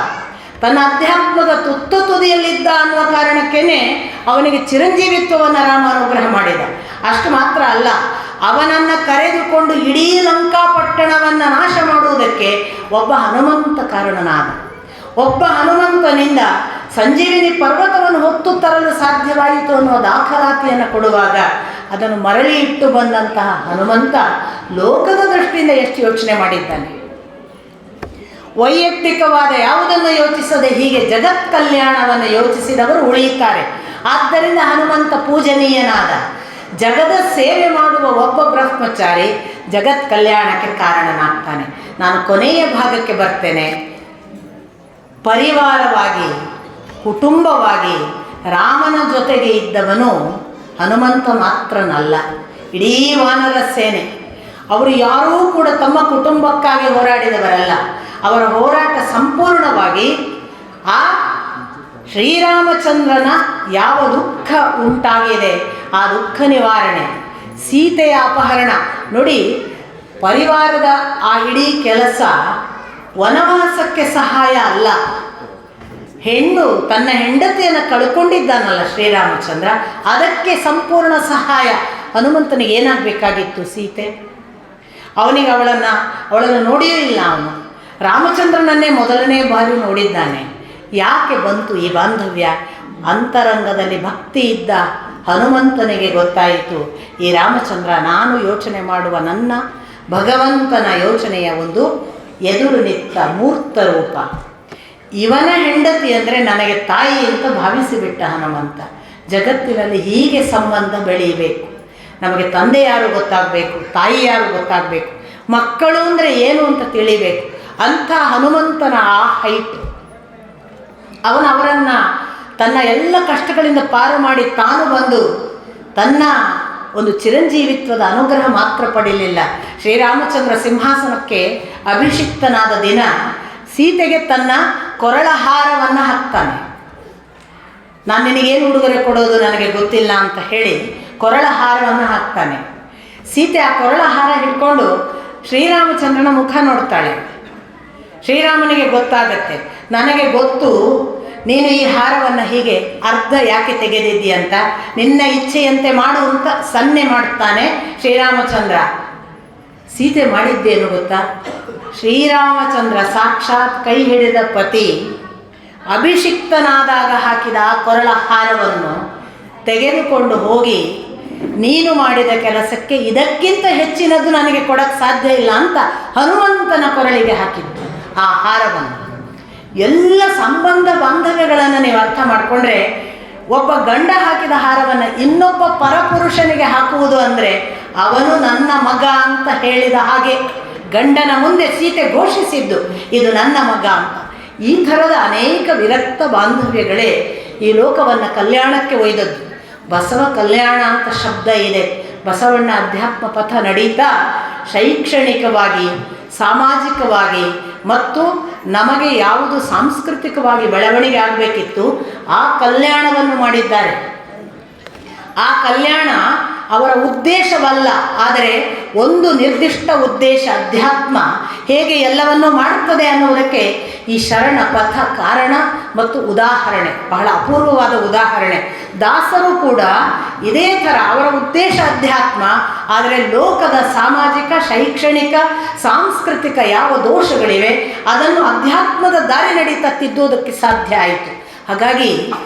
ತನ್ನ ಅಧ್ಯಾತ್ಮದ ತುದಿಯಲ್ಲಿದ್ದ ಅನ್ನುವ ಕಾರಣಕ್ಕೇ ಅವನಿಗೆ ಚಿರಂಜೀವಿತ್ವವನ್ನು ರಾಮ ಅನುಗ್ರಹ ಮಾಡಿದ. ಅಷ್ಟು ಮಾತ್ರ ಅಲ್ಲ, ಅವನನ್ನು ಕರೆದುಕೊಂಡು ಇಡೀ ಲಂಕಾಪಟ್ಟಣವನ್ನು ನಾಶ ಮಾಡುವುದಕ್ಕೆ ಒಬ್ಬ ಹನುಮಂತ ಕಾರಣನಾದ. ಒಬ್ಬ ಹನುಮಂತನಿಂದ ಸಂಜೀವಿನಿ ಪರ್ವತವನ್ನು ಹೊತ್ತು ತರಲು ಸಾಧ್ಯವಾಯಿತು ಅನ್ನುವ ದಾಖಲಾತಿಯನ್ನು ಕೊಡುವಾಗ ಅದನ್ನು ಮರಳಿ ಇಟ್ಟು ಬಂದಂತಹ ಹನುಮಂತ ಲೋಕದ ದೃಷ್ಟಿಯಿಂದ ಎಷ್ಟು ಯೋಚನೆ ಮಾಡಿದ್ದಾನೆ. ವೈಯಕ್ತಿಕವಾದ ಯಾವುದನ್ನು ಯೋಚಿಸದೆ ಹೀಗೆ ಜಗತ್ ಕಲ್ಯಾಣವನ್ನು ಯೋಚಿಸಿದವರು ಉಳಿಯುತ್ತಾರೆ. ಆದ್ದರಿಂದ ಹನುಮಂತ ಪೂಜನೀಯನಾದ. ಜಗದ ಸೇವೆ ಮಾಡುವ ಒಬ್ಬ ಬ್ರಹ್ಮಚಾರಿ ಜಗತ್ ಕಲ್ಯಾಣಕ್ಕೆ ಕಾರಣನಾಗ್ತಾನೆ. ನಾನು ಕೊನೆಯ ಭಾಗಕ್ಕೆ ಬರ್ತೇನೆ. ಪರಿವಾರವಾಗಿ, ಕುಟುಂಬವಾಗಿ ರಾಮನ ಜೊತೆಗೆ ಇದ್ದವನು ಹನುಮಂತ ಮಾತ್ರನಲ್ಲ, ಇಡೀ ವಾನರ ಸೇನೆ. ಅವರು ಯಾರೂ ಕೂಡ ತಮ್ಮ ಕುಟುಂಬಕ್ಕಾಗಿ ಹೋರಾಡಿದವರಲ್ಲ. ಅವರ ಹೋರಾಟ ಸಂಪೂರ್ಣವಾಗಿ ಆ ಶ್ರೀರಾಮಚಂದ್ರನ ಯಾವ ದುಃಖ ಉಂಟಾಗಿದೆ ಆ ದುಃಖ ನಿವಾರಣೆ, ಸೀತೆಯ ಅಪಹರಣ. ನೋಡಿ, ಪರಿವಾರದ ಆ ಇಡೀ ಕೆಲಸ ವನವಾಸಕ್ಕೆ ಸಹಾಯ ಅಲ್ಲ. ಹೆಣ್ಣು ತನ್ನ ಹೆಂಡತಿಯನ್ನು ಕಳ್ಕೊಂಡಿದ್ದಾನಲ್ಲ ಶ್ರೀರಾಮಚಂದ್ರ, ಅದಕ್ಕೆ ಸಂಪೂರ್ಣ ಸಹಾಯ. ಹನುಮಂತನಿಗೆ ಏನಾಗಬೇಕಾಗಿತ್ತು? ಸೀತೆ. ಅವನಿಗೆ ಅವಳನ್ನು ನೋಡಿಯೂ ಇಲ್ಲ. ಅವನು ರಾಮಚಂದ್ರನನ್ನೇ ಮೊದಲನೇ ಬಾರಿ ನೋಡಿದ್ದಾನೆ. ಯಾಕೆ ಬಂತು ಈ ಬಾಂಧವ್ಯ? ಅಂತರಂಗದಲ್ಲಿ ಭಕ್ತಿ ಇದ್ದ ಹನುಮಂತನಿಗೆ ಗೊತ್ತಾಯಿತು, ಈ ರಾಮಚಂದ್ರ ನಾನು ಯೋಚನೆ ಮಾಡುವ ನನ್ನ ಭಗವಂತನ ಯೋಚನೆಯ ಒಂದು ಎದುರು ನಿಂತ ಮೂರ್ತ ರೂಪ. ಇವನ ಹೆಂಡತಿ ಅಂದರೆ ನನಗೆ ತಾಯಿ ಅಂತ ಭಾವಿಸಿಬಿಟ್ಟ ಹನುಮಂತ. ಜಗತ್ತಿನಲ್ಲಿ ಹೀಗೆ ಸಂಬಂಧ ಬೆಳೀಬೇಕು. ನಮಗೆ ತಂದೆ ಯಾರು ಗೊತ್ತಾಗಬೇಕು, ತಾಯಿ ಯಾರು ಗೊತ್ತಾಗಬೇಕು, ಮಕ್ಕಳು ಅಂದರೆ ಏನು ಅಂತ ತಿಳಿಬೇಕು. ಅಂಥ ಹನುಮಂತನ ಆ ಹೈಟ್, ಅವರನ್ನು ತನ್ನ ಎಲ್ಲ ಕಷ್ಟಗಳಿಂದ ಪಾರು ಮಾಡಿ ತಾನು ಬಂದು ತನ್ನ ಒಂದು ಚಿರಂಜೀವಿತ್ವದ ಅನುಗ್ರಹ ಮಾತ್ರ ಪಡೀಲಿಲ್ಲ. ಶ್ರೀರಾಮಚಂದ್ರ ಸಿಂಹಾಸನಕ್ಕೆ ಅಭಿಷಿಕ್ತನಾದ ದಿನ ಸೀತೆಗೆ ತನ್ನ ಕೊರಳಹಾರವನ್ನು ಹಾಕ್ತಾನೆ. ನಾನು ನಿನಗೇನು ಉಡುಗೊರೆ ಕೊಡೋದು ನನಗೆ ಗೊತ್ತಿಲ್ಲ ಅಂತ ಹೇಳಿ ಕೊರಳಹಾರವನ್ನು ಹಾಕ್ತಾನೆ. ಸೀತೆ ಆ ಕೊರಳಹಾರ ಹಿಡ್ಕೊಂಡು ಶ್ರೀರಾಮಚಂದ್ರನ ಮುಖ ನೋಡ್ತಾಳೆ. ಶ್ರೀರಾಮನಿಗೆ ಗೊತ್ತಾಗತ್ತೆ, ನನಗೆ ಗೊತ್ತು ನೀನು ಈ ಹಾರವನ್ನು ಹೀಗೆ ಅರ್ಧ ಯಾಕೆ ತೆಗೆದಿದ್ದೀಯಂತ. ನಿನ್ನ ಇಚ್ಛೆಯಂತೆ ಮಾಡು ಅಂತ ಸನ್ನೆ ಮಾಡ್ತಾನೆ ಶ್ರೀರಾಮಚಂದ್ರ. ಸೀತೆ ಮಾಡಿದ್ದೇನು ಗೊತ್ತಾ? ಶ್ರೀರಾಮಚಂದ್ರ ಸಾಕ್ಷಾತ್ ಕೈ ಹಿಡಿದ ಪತಿ ಅಭಿಷಿಕ್ತನಾದಾಗ ಹಾಕಿದ ಆ ಕೊರಳ ಹಾರವನ್ನು ತೆಗೆದುಕೊಂಡು ಹೋಗಿ, ನೀನು ಮಾಡಿದ ಕೆಲಸಕ್ಕೆ ಇದಕ್ಕಿಂತ ಹೆಚ್ಚಿನದು ನನಗೆ ಕೊಡಕ್ಕೆ ಸಾಧ್ಯ ಇಲ್ಲ ಅಂತ ಹನುಮಂತನ ಕೊರಳಿಗೆ ಹಾಕಿದ್ದು ಆ ಹಾರವನ್ನು. ಎಲ್ಲ ಸಂಬಂಧ ಬಾಂಧವ್ಯಗಳನ್ನು ನೀವು ಅರ್ಥ ಮಾಡಿಕೊಂಡ್ರೆ, ಒಬ್ಬ ಗಂಡ ಹಾಕಿದ ಹಾರವನ್ನು ಇನ್ನೊಬ್ಬ ಪರಪುರುಷನಿಗೆ ಹಾಕುವುದು ಅಂದರೆ ಅವನು ನನ್ನ ಮಗ ಅಂತ ಹೇಳಿದ ಹಾಗೆ. ಗಂಡನ ಮುಂದೆ ಸೀತೆ ಘೋಷಿಸಿದ್ದು ಇದು ನನ್ನ ಮಗ ಅಂತ. ಈ ಥರದ ಅನೇಕ ವಿರಕ್ತ ಬಾಂಧವ್ಯಗಳೇ ಈ ಲೋಕವನ್ನು ಕಲ್ಯಾಣಕ್ಕೆ ಒಯ್ದದ್ದು. ಬಸವ ಕಲ್ಯಾಣ ಅಂತ ಶಬ್ದ ಇದೆ. ಬಸವಣ್ಣ ಅಧ್ಯಾತ್ಮ ಪಥ ನಡೀತಾ ಶೈಕ್ಷಣಿಕವಾಗಿ, ಸಾಮಾಜಿಕವಾಗಿ ಮತ್ತು ನಮಗೆ ಯಾವುದು ಸಾಂಸ್ಕೃತಿಕವಾಗಿ ಬೆಳವಣಿಗೆ ಆಗಬೇಕಿತ್ತು ಆ ಕಲ್ಯಾಣವನ್ನು ಮಾಡಿದ್ದಾರೆ. ಆ ಕಲ್ಯಾಣ ಅವರ ಉದ್ದೇಶವಲ್ಲ, ಆದರೆ ಒಂದು ನಿರ್ದಿಷ್ಟ ಉದ್ದೇಶ. ಅಧ್ಯಾತ್ಮ ಹೇಗೆ ಎಲ್ಲವನ್ನೂ ಮಾಡುತ್ತದೆ ಅನ್ನುವುದಕ್ಕೆ ಈ ಶರಣ ಪಥ ಕಾರಣ ಮತ್ತು ಉದಾಹರಣೆ, ಬಹಳ ಅಪೂರ್ವವಾದ ಉದಾಹರಣೆ. ದಾಸರು ಕೂಡ ಇದೇ ಥರ ಅವರ ಉದ್ದೇಶ ಅಧ್ಯಾತ್ಮ, ಆದರೆ ಲೋಕದ ಸಾಮಾಜಿಕ, ಶೈಕ್ಷಣಿಕ, ಸಾಂಸ್ಕೃತಿಕ ಯಾವ ದೋಷಗಳಿವೆ ಅದನ್ನು ಅಧ್ಯಾತ್ಮದ ದಾರಿ ನಡೀತಾ ತಿದ್ದುವುದಕ್ಕೆ ಸಾಧ್ಯ ಆಯಿತು. ಹಾಗಾಗಿ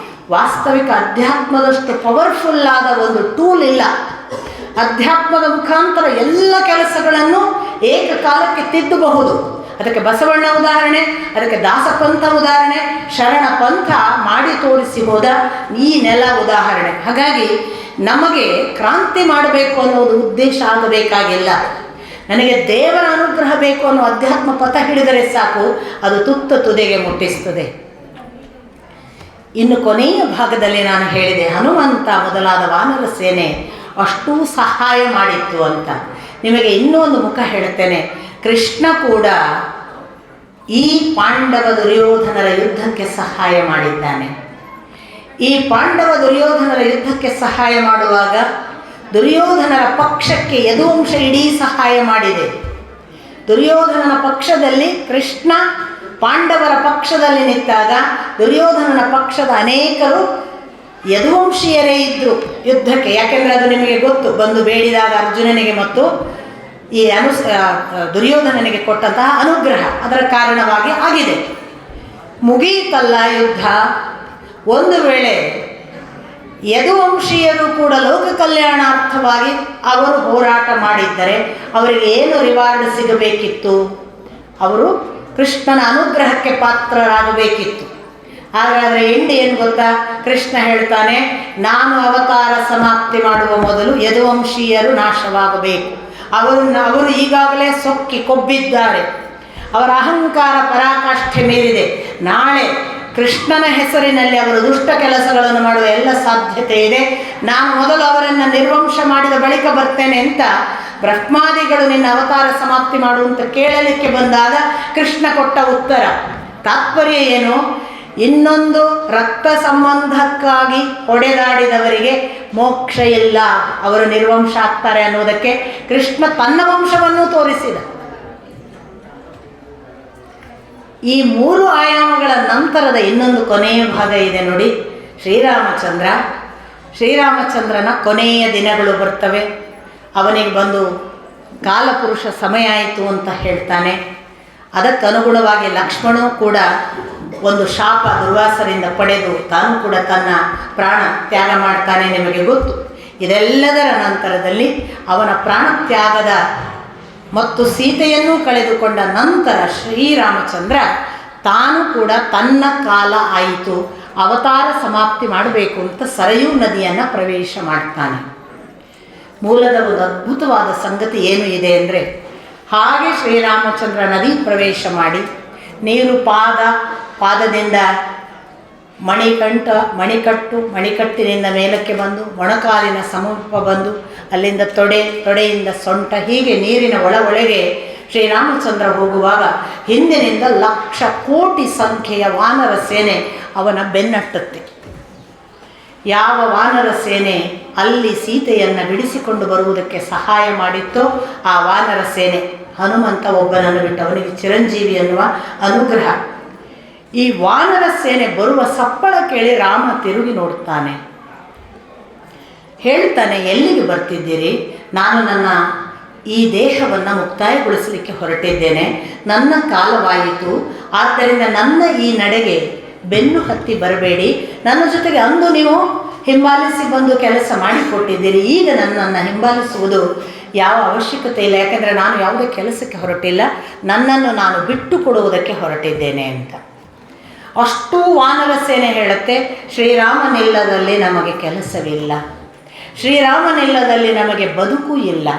ವಾಸ್ತವಿಕ ಅಧ್ಯಾತ್ಮದಷ್ಟು ಪವರ್ಫುಲ್ ಆದ ಒಂದು ಟೂಲ್ ಇಲ್ಲ. ಅಧ್ಯಾತ್ಮದ ಮುಖಾಂತರ ಎಲ್ಲ ಕೆಲಸಗಳನ್ನು ಏಕಕಾಲಕ್ಕೆ ತಿದ್ದಬಹುದು. ಅದಕ್ಕೆ ಬಸವಣ್ಣ ಉದಾಹರಣೆ, ಅದಕ್ಕೆ ದಾಸಪಂಥ ಉದಾಹರಣೆ, ಶರಣ ಪಂಥ ಮಾಡಿ ತೋರಿಸಿ ಹೋದ ಈ ನೆಲ ಉದಾಹರಣೆ. ಹಾಗಾಗಿ ನಮಗೆ ಕ್ರಾಂತಿ ಮಾಡಬೇಕು ಅನ್ನೋದು ಉದ್ದೇಶ ಆಗಬೇಕಾಗಿಲ್ಲ. ನನಗೆ ದೇವರ ಅನುಗ್ರಹ ಬೇಕು ಅನ್ನೋ ಅಧ್ಯಾತ್ಮ ಪಥ ಹಿಡಿದರೆ ಸಾಕು, ಅದು ತುದಿಗೆ ಮುಟ್ಟಿಸ್ತದೆ. ಇನ್ನು ಕೊನೆಯ ಭಾಗದಲ್ಲಿ ನಾನು ಹೇಳಿದೆ ಹನುಮಂತ ಮೊದಲಾದ ವಾನರ ಸೇನೆ ಅಷ್ಟೂ ಸಹಾಯ ಮಾಡಿತ್ತು ಅಂತ. ನಿಮಗೆ ಇನ್ನೂ ಒಂದು ಮುಖ ಹೇಳ್ತೇನೆ. ಕೃಷ್ಣ ಕೂಡ ಈ ಪಾಂಡವ ದುರ್ಯೋಧನರ ಯುದ್ಧಕ್ಕೆ ಸಹಾಯ ಮಾಡಿದ್ದಾನೆ. ಈ ಪಾಂಡವ ದುರ್ಯೋಧನರ ಯುದ್ಧಕ್ಕೆ ಸಹಾಯ ಮಾಡುವಾಗ ದುರ್ಯೋಧನರ ಪಕ್ಷಕ್ಕೆ ಯದುವಂಶ ಇಡೀ ಸಹಾಯ ಮಾಡಿದೆ. ದುರ್ಯೋಧನನ ಪಕ್ಷದಲ್ಲಿ ಕೃಷ್ಣ, ಪಾಂಡವರ ಪಕ್ಷದಲ್ಲಿ ನಿಂತಾಗ ದುರ್ಯೋಧನನ ಪಕ್ಷದ ಅನೇಕರು ಯದುವಂಶೀಯರೇ ಇದ್ದರು ಯುದ್ಧಕ್ಕೆ. ಯಾಕೆಂದರೆ ಅದು ನಿಮಗೆ ಗೊತ್ತು, ಬಂದು ಬೇಡಿದಾಗ ಅರ್ಜುನನಿಗೆ ಮತ್ತು ಈ ದುರ್ಯೋಧನನಿಗೆ ಕೊಟ್ಟಂತಹ ಅನುಗ್ರಹ ಅದರ ಕಾರಣವಾಗಿ ಆಗಿದೆ. ಮುಗಿಯಿತಲ್ಲ ಯುದ್ಧ. ಒಂದು ವೇಳೆ ಯದುವಂಶೀಯರು ಕೂಡ ಲೋಕ ಕಲ್ಯಾಣಾರ್ಥವಾಗಿ ಅವರು ಹೋರಾಟ ಮಾಡಿದ್ದರೆ ಅವರಿಗೆ ಏನು ರಿವಾರ್ಡ್ ಸಿಗಬೇಕಿತ್ತು? ಅವರು ಕೃಷ್ಣನ ಅನುಗ್ರಹಕ್ಕೆ ಪಾತ್ರರಾಗಬೇಕಿತ್ತು. ಹಾಗಾದರೆ ಎಂಡಿ ಏನು ಗೊತ್ತಾ? ಕೃಷ್ಣ ಹೇಳ್ತಾನೆ, ನಾನು ಅವತಾರ ಸಮಾಪ್ತಿ ಮಾಡುವ ಮೊದಲು ಯದುವಂಶೀಯರು ನಾಶವಾಗಬೇಕು. ಅವರು ಈಗಾಗಲೇ ಸೊಕ್ಕಿ ಕೊಬ್ಬಿದ್ದಾರೆ. ಅವರ ಅಹಂಕಾರ ಪರಾಕಾಷ್ಠೆ ಮೀರಿದೆ. ನಾಳೆ ಕೃಷ್ಣನ ಹೆಸರಿನಲ್ಲಿ ಅವರು ದುಷ್ಟ ಕೆಲಸಗಳನ್ನು ಮಾಡುವ ಎಲ್ಲ ಸಾಧ್ಯತೆ ಇದೆ. ನಾನು ಮೊದಲು ಅವರನ್ನು ನಿರ್ವಂಶ ಮಾಡಿದ ಬಳಿಕ ಬರ್ತೇನೆ ಅಂತ ಬ್ರಹ್ಮಾದಿಗಳು ನಿನ್ನ ಅವತಾರ ಸಮಾಪ್ತಿ ಮಾಡುವಂತ ಕೇಳಲಿಕ್ಕೆ ಬಂದಾಗ ಕೃಷ್ಣ ಕೊಟ್ಟ ಉತ್ತರ ತಾತ್ಪರ್ಯ ಏನು? ಇನ್ನೊಂದು ರಕ್ತ ಸಂಬಂಧಕ್ಕಾಗಿ ಹೊಡೆದಾಡಿದವರಿಗೆ ಮೋಕ್ಷ ಇಲ್ಲ, ಅವರು ನಿರ್ವಂಶ ಆಗ್ತಾರೆ ಅನ್ನೋದಕ್ಕೆ ಕೃಷ್ಣ ತನ್ನ ವಂಶವನ್ನು ತೋರಿಸಿದ. ಈ 3 ಆಯಾಮಗಳ ನಂತರದ ಇನ್ನೊಂದು ಕೊನೆಯ ಭಾಗ ಇದೆ ನೋಡಿ. ಶ್ರೀರಾಮಚಂದ್ರನ ಕೊನೆಯ ದಿನಗಳು ಬರ್ತವೆ. ಅವನಿಗೆ ಬಂದು ಕಾಲಪುರುಷ ಸಮಯ ಆಯಿತು ಅಂತ ಹೇಳ್ತಾನೆ. ಅದಕ್ಕನುಗುಣವಾಗಿ ಲಕ್ಷ್ಮಣೂ ಕೂಡ ಒಂದು ಶಾಪ ದುರ್ವಾಸರಿಂದ ಪಡೆದು ತಾನು ಕೂಡ ತನ್ನ ಪ್ರಾಣ ತ್ಯಾಗ ಮಾಡ್ತಾನೆ, ನಿಮಗೆ ಗೊತ್ತು. ಇದೆಲ್ಲದರ ನಂತರದಲ್ಲಿ ಅವನ ಪ್ರಾಣತ್ಯಾಗದ ಮತ್ತು ಸೀತೆಯನ್ನೂ ಕಳೆದುಕೊಂಡ ನಂತರ ಶ್ರೀರಾಮಚಂದ್ರ ತಾನು ಕೂಡ ತನ್ನ ಕಾಲ ಆಯಿತು, ಅವತಾರ ಸಮಾಪ್ತಿ ಮಾಡಬೇಕು ಅಂತ ಸರಯೂ ನದಿಯನ್ನು ಪ್ರವೇಶ ಮಾಡ್ತಾನೆ. ಮೂಲದ ಒಂದು ಅದ್ಭುತವಾದ ಸಂಗತಿ ಏನು ಇದೆ ಅಂದರೆ, ಹಾಗೆ ಶ್ರೀರಾಮಚಂದ್ರ ನದಿ ಪ್ರವೇಶ ಮಾಡಿ ನೀರು ಪಾದದಿಂದ ಮಣಿಕಟ್ಟಿನಿಂದ ಮೇಲಕ್ಕೆ ಬಂದು ಮೊಣಕಾಲಿನ ಸಮೀಪ ಬಂದು ಅಲ್ಲಿಂದ ತೊಡೆಯಿಂದ ಸೊಂಟ, ಹೀಗೆ ನೀರಿನ ಒಳಗೆ ಶ್ರೀರಾಮಚಂದ್ರ ಹೋಗುವಾಗ ಹಿಂದಿನಿಂದ 1,00,000 ಕೋಟಿ ಸಂಖ್ಯೆಯ ವಾನರ ಸೇನೆ ಅವನ ಬೆನ್ನಟ್ಟುತ್ತೆ. ಯಾವ ವಾನರ ಸೇನೆ ಅಲ್ಲಿ ಸೀತೆಯನ್ನು ಬಿಡಿಸಿಕೊಂಡು ಬರುವುದಕ್ಕೆ ಸಹಾಯ ಮಾಡಿತ್ತೋ ಆ ವಾನರ ಸೇನೆ ಹನುಮಂತ ಒಬ್ಬನನ್ನು ಬಿಟ್ಟು, ಅವನಿಗೆ ಚಿರಂಜೀವಿ ಅನ್ನುವ ಅನುಗ್ರಹ. ಈ ವಾನರ ಸೇನೆ ಬರುವ ಸಪ್ಪಳ ಕೇಳಿ ರಾಮ ತಿರುಗಿ ನೋಡ್ತಾನೆ. ಹೇಳ್ತಾನೆ, ಎಲ್ಲಿಗೆ ಬರ್ತಿದ್ದೀರಿ? ನಾನು ನನ್ನ ಈ ದೇಹವನ್ನು ಮುಕ್ತಾಯಗೊಳಿಸಲಿಕ್ಕೆ ಹೊರಟಿದ್ದೇನೆ, ನನ್ನ ಕಾಲವಾಯಿತು. ಆದ್ದರಿಂದ ನನ್ನ ಈ ನಡೆಗೆ ಬೆನ್ನು ಹತ್ತಿ ಬರಬೇಡಿ. ನನ್ನ ಜೊತೆಗೆ ಅಂದು ನೀವು ಹಿಂಬಾಲಿಸಿ ಬಂದು ಕೆಲಸ ಮಾಡಿಕೊಟ್ಟಿದ್ದೀರಿ. ಈಗ ನನ್ನನ್ನು ಹಿಂಬಾಲಿಸುವುದು ಯಾವ ಅವಶ್ಯಕತೆ ಇಲ್ಲ, ಯಾಕೆಂದರೆ ನಾನು ಯಾವುದೇ ಕೆಲಸಕ್ಕೆ ಹೊರಟಿಲ್ಲ, ನನ್ನನ್ನು ನಾನು ಬಿಟ್ಟು ಕೊಡುವುದಕ್ಕೆ ಹೊರಟಿದ್ದೇನೆ ಅಂತ. ಅಷ್ಟೂ ವಾನರ ಸೇನೆ ಹೇಳುತ್ತೆ, ಶ್ರೀರಾಮನಿಲ್ಲದಲ್ಲಿ ನಮಗೆ ಕೆಲಸವಿಲ್ಲ, ಶ್ರೀರಾಮನಿಲ್ಲದಲ್ಲಿ ನಮಗೆ ಬದುಕು ಇಲ್ಲ,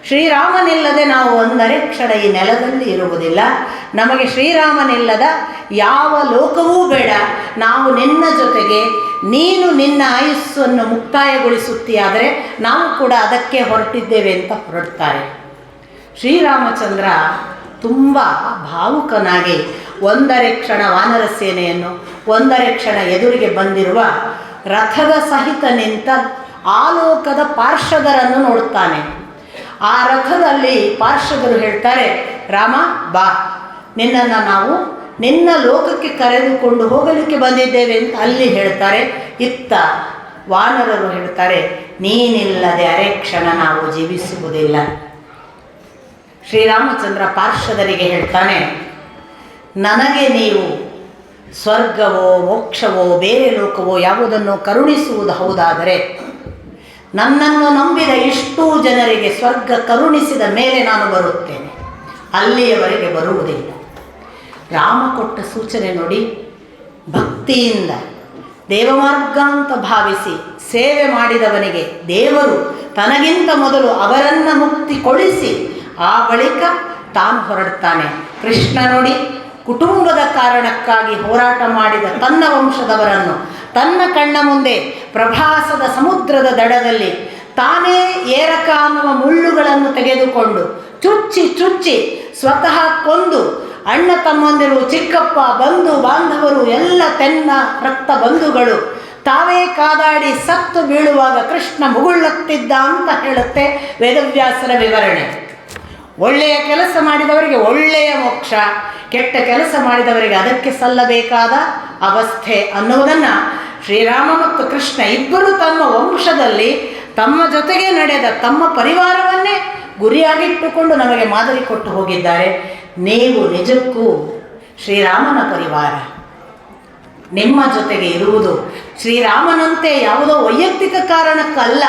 ಶ್ರೀರಾಮನಿಲ್ಲದೆ ನಾವು ಒಂದರೆ ಕ್ಷಣ ಈ ನೆಲದಲ್ಲಿ ಇರುವುದಿಲ್ಲ, ನಮಗೆ ಶ್ರೀರಾಮನಿಲ್ಲದ ಯಾವ ಲೋಕವೂ ಬೇಡ, ನಾವು ನಿನ್ನ ಜೊತೆಗೆ, ನೀನು ನಿನ್ನ ಆಯುಸ್ಸನ್ನು ಮುಕ್ತಾಯಗೊಳಿಸುತ್ತೀಯಾದರೆ ನಾವು ಕೂಡ ಅದಕ್ಕೆ ಹೊರಟಿದ್ದೇವೆ ಅಂತ ಹೊರಡ್ತಾರೆ. ಶ್ರೀರಾಮಚಂದ್ರ ತುಂಬ ಭಾವುಕನಾಗಿ ಒಂದರೆ ಕ್ಷಣ ವಾನರ ಸೇನೆಯನ್ನು, ಒಂದರೆ ಕ್ಷಣ ಎದುರಿಗೆ ಬಂದಿರುವ ರಥದ ಸಹಿತ ನಿಂತ ಆಲೋಕದ ಪಾರ್ಷದರನ್ನು ನೋಡುತ್ತಾನೆ. ಆ ರಥದಲ್ಲಿ ಪಾರ್ಷದರು ಹೇಳ್ತಾರೆ, ರಾಮ ಬಾ, ನಿನ್ನನ್ನು ನಾವು ನಿನ್ನ ಲೋಕಕ್ಕೆ ಕರೆದುಕೊಂಡು ಹೋಗಲಿಕ್ಕೆ ಬಂದಿದ್ದೇವೆ ಅಂತ ಅಲ್ಲಿ ಹೇಳ್ತಾರೆ. ಇತ್ತ ವಾನರರು ಹೇಳ್ತಾರೆ, ನೀನಿಲ್ಲದೆ ಅರೆ ಕ್ಷಣ ನಾವು ಜೀವಿಸುವುದಿಲ್ಲ. ಶ್ರೀರಾಮಚಂದ್ರ ಪಾರ್ಷದರಿಗೆ ಹೇಳ್ತಾನೆ, ನನಗೆ ನೀವು ಸ್ವರ್ಗವೋ ಮೋಕ್ಷವೋ ಬೇರೆ ಲೋಕವೋ ಯಾವುದನ್ನು ಕರುಣಿಸುವುದು ಹೌದಾದರೆ ನನ್ನನ್ನು ನಂಬಿದ ಇಷ್ಟೂ ಜನರಿಗೆ ಸ್ವರ್ಗ ಕರುಣಿಸಿದ ಮೇಲೆ ನಾನು ಬರುತ್ತೇನೆ, ಅಲ್ಲಿಯವರೆಗೆ ಬರುವುದಿಲ್ಲ. ರಾಮ ಕೊಟ್ಟ ಸೂಚನೆ ನೋಡಿ. ಭಕ್ತಿಯಿಂದ ದೇವಮಾರ್ಗ ಅಂತ ಭಾವಿಸಿ ಸೇವೆ ಮಾಡಿದವನಿಗೆ ದೇವರು ತನಗಿಂತ ಮೊದಲು ಅವರನ್ನು ಮುಕ್ತಿಗೊಳಿಸಿ ಆ ಬಳಿಕ ತಾನು ಹೊರಡ್ತಾನೆ. ಕೃಷ್ಣ ನೋಡಿ, ಕುಟುಂಬದ ಕಾರಣಕ್ಕಾಗಿ ಹೋರಾಟ ಮಾಡಿದ ತನ್ನ ವಂಶದವರನ್ನು ತನ್ನ ಕಣ್ಣ ಮುಂದೆ ಪ್ರಭಾಸದ ಸಮುದ್ರದ ದಡದಲ್ಲಿ ತಾನೇ ಏರಕ ಅನ್ನುವ ಮುಳ್ಳುಗಳನ್ನು ತೆಗೆದುಕೊಂಡು ಚುಚ್ಚಿ ಸ್ವತಃ ಕೊಂದು ಅಣ್ಣ ತಮ್ಮಂದಿರು, ಚಿಕ್ಕಪ್ಪ, ಬಂಧು ಬಾಂಧವರು ಎಲ್ಲ ತೆನ್ನ ರಕ್ತ ಬಂಧುಗಳು ತಾವೇ ಕಾದಾಡಿ ಸತ್ತು ಬೀಳುವಾಗ ಕೃಷ್ಣ ಮುಗುಳುತ್ತಿದ್ದ ಅಂತ ಹೇಳುತ್ತೆ ವೇದವ್ಯಾಸರ ವಿವರಣೆ. ಒಳ್ಳೆಯ ಕೆಲಸ ಮಾಡಿದವರಿಗೆ ಒಳ್ಳೆಯ ಮೋಕ್ಷ, ಕೆಟ್ಟ ಕೆಲಸ ಮಾಡಿದವರಿಗೆ ಅದಕ್ಕೆ ಸಲ್ಲಬೇಕಾದ ಅವಸ್ಥೆ ಅನ್ನುವುದನ್ನು ಶ್ರೀರಾಮ ಮತ್ತು ಕೃಷ್ಣ ಇಬ್ಬರು ತಮ್ಮ ವಂಶದಲ್ಲಿ ತಮ್ಮ ಜೊತೆಗೆ ನಡೆದ ತಮ್ಮ ಪರಿವಾರವನ್ನೇ ಗುರಿಯಾಗಿಟ್ಟುಕೊಂಡು ನಮಗೆ ಮಾದರಿ ಕೊಟ್ಟು ಹೋಗಿದ್ದಾರೆ. ನೀವು ನಿಜಕ್ಕೂ ಶ್ರೀರಾಮನ ಪರಿವಾರ, ನಿಮ್ಮ ಜೊತೆಗೆ ಇರುವುದು ಶ್ರೀರಾಮನಂತೆ ಯಾವುದೋ ವೈಯಕ್ತಿಕ ಕಾರಣಕ್ಕಲ್ಲ,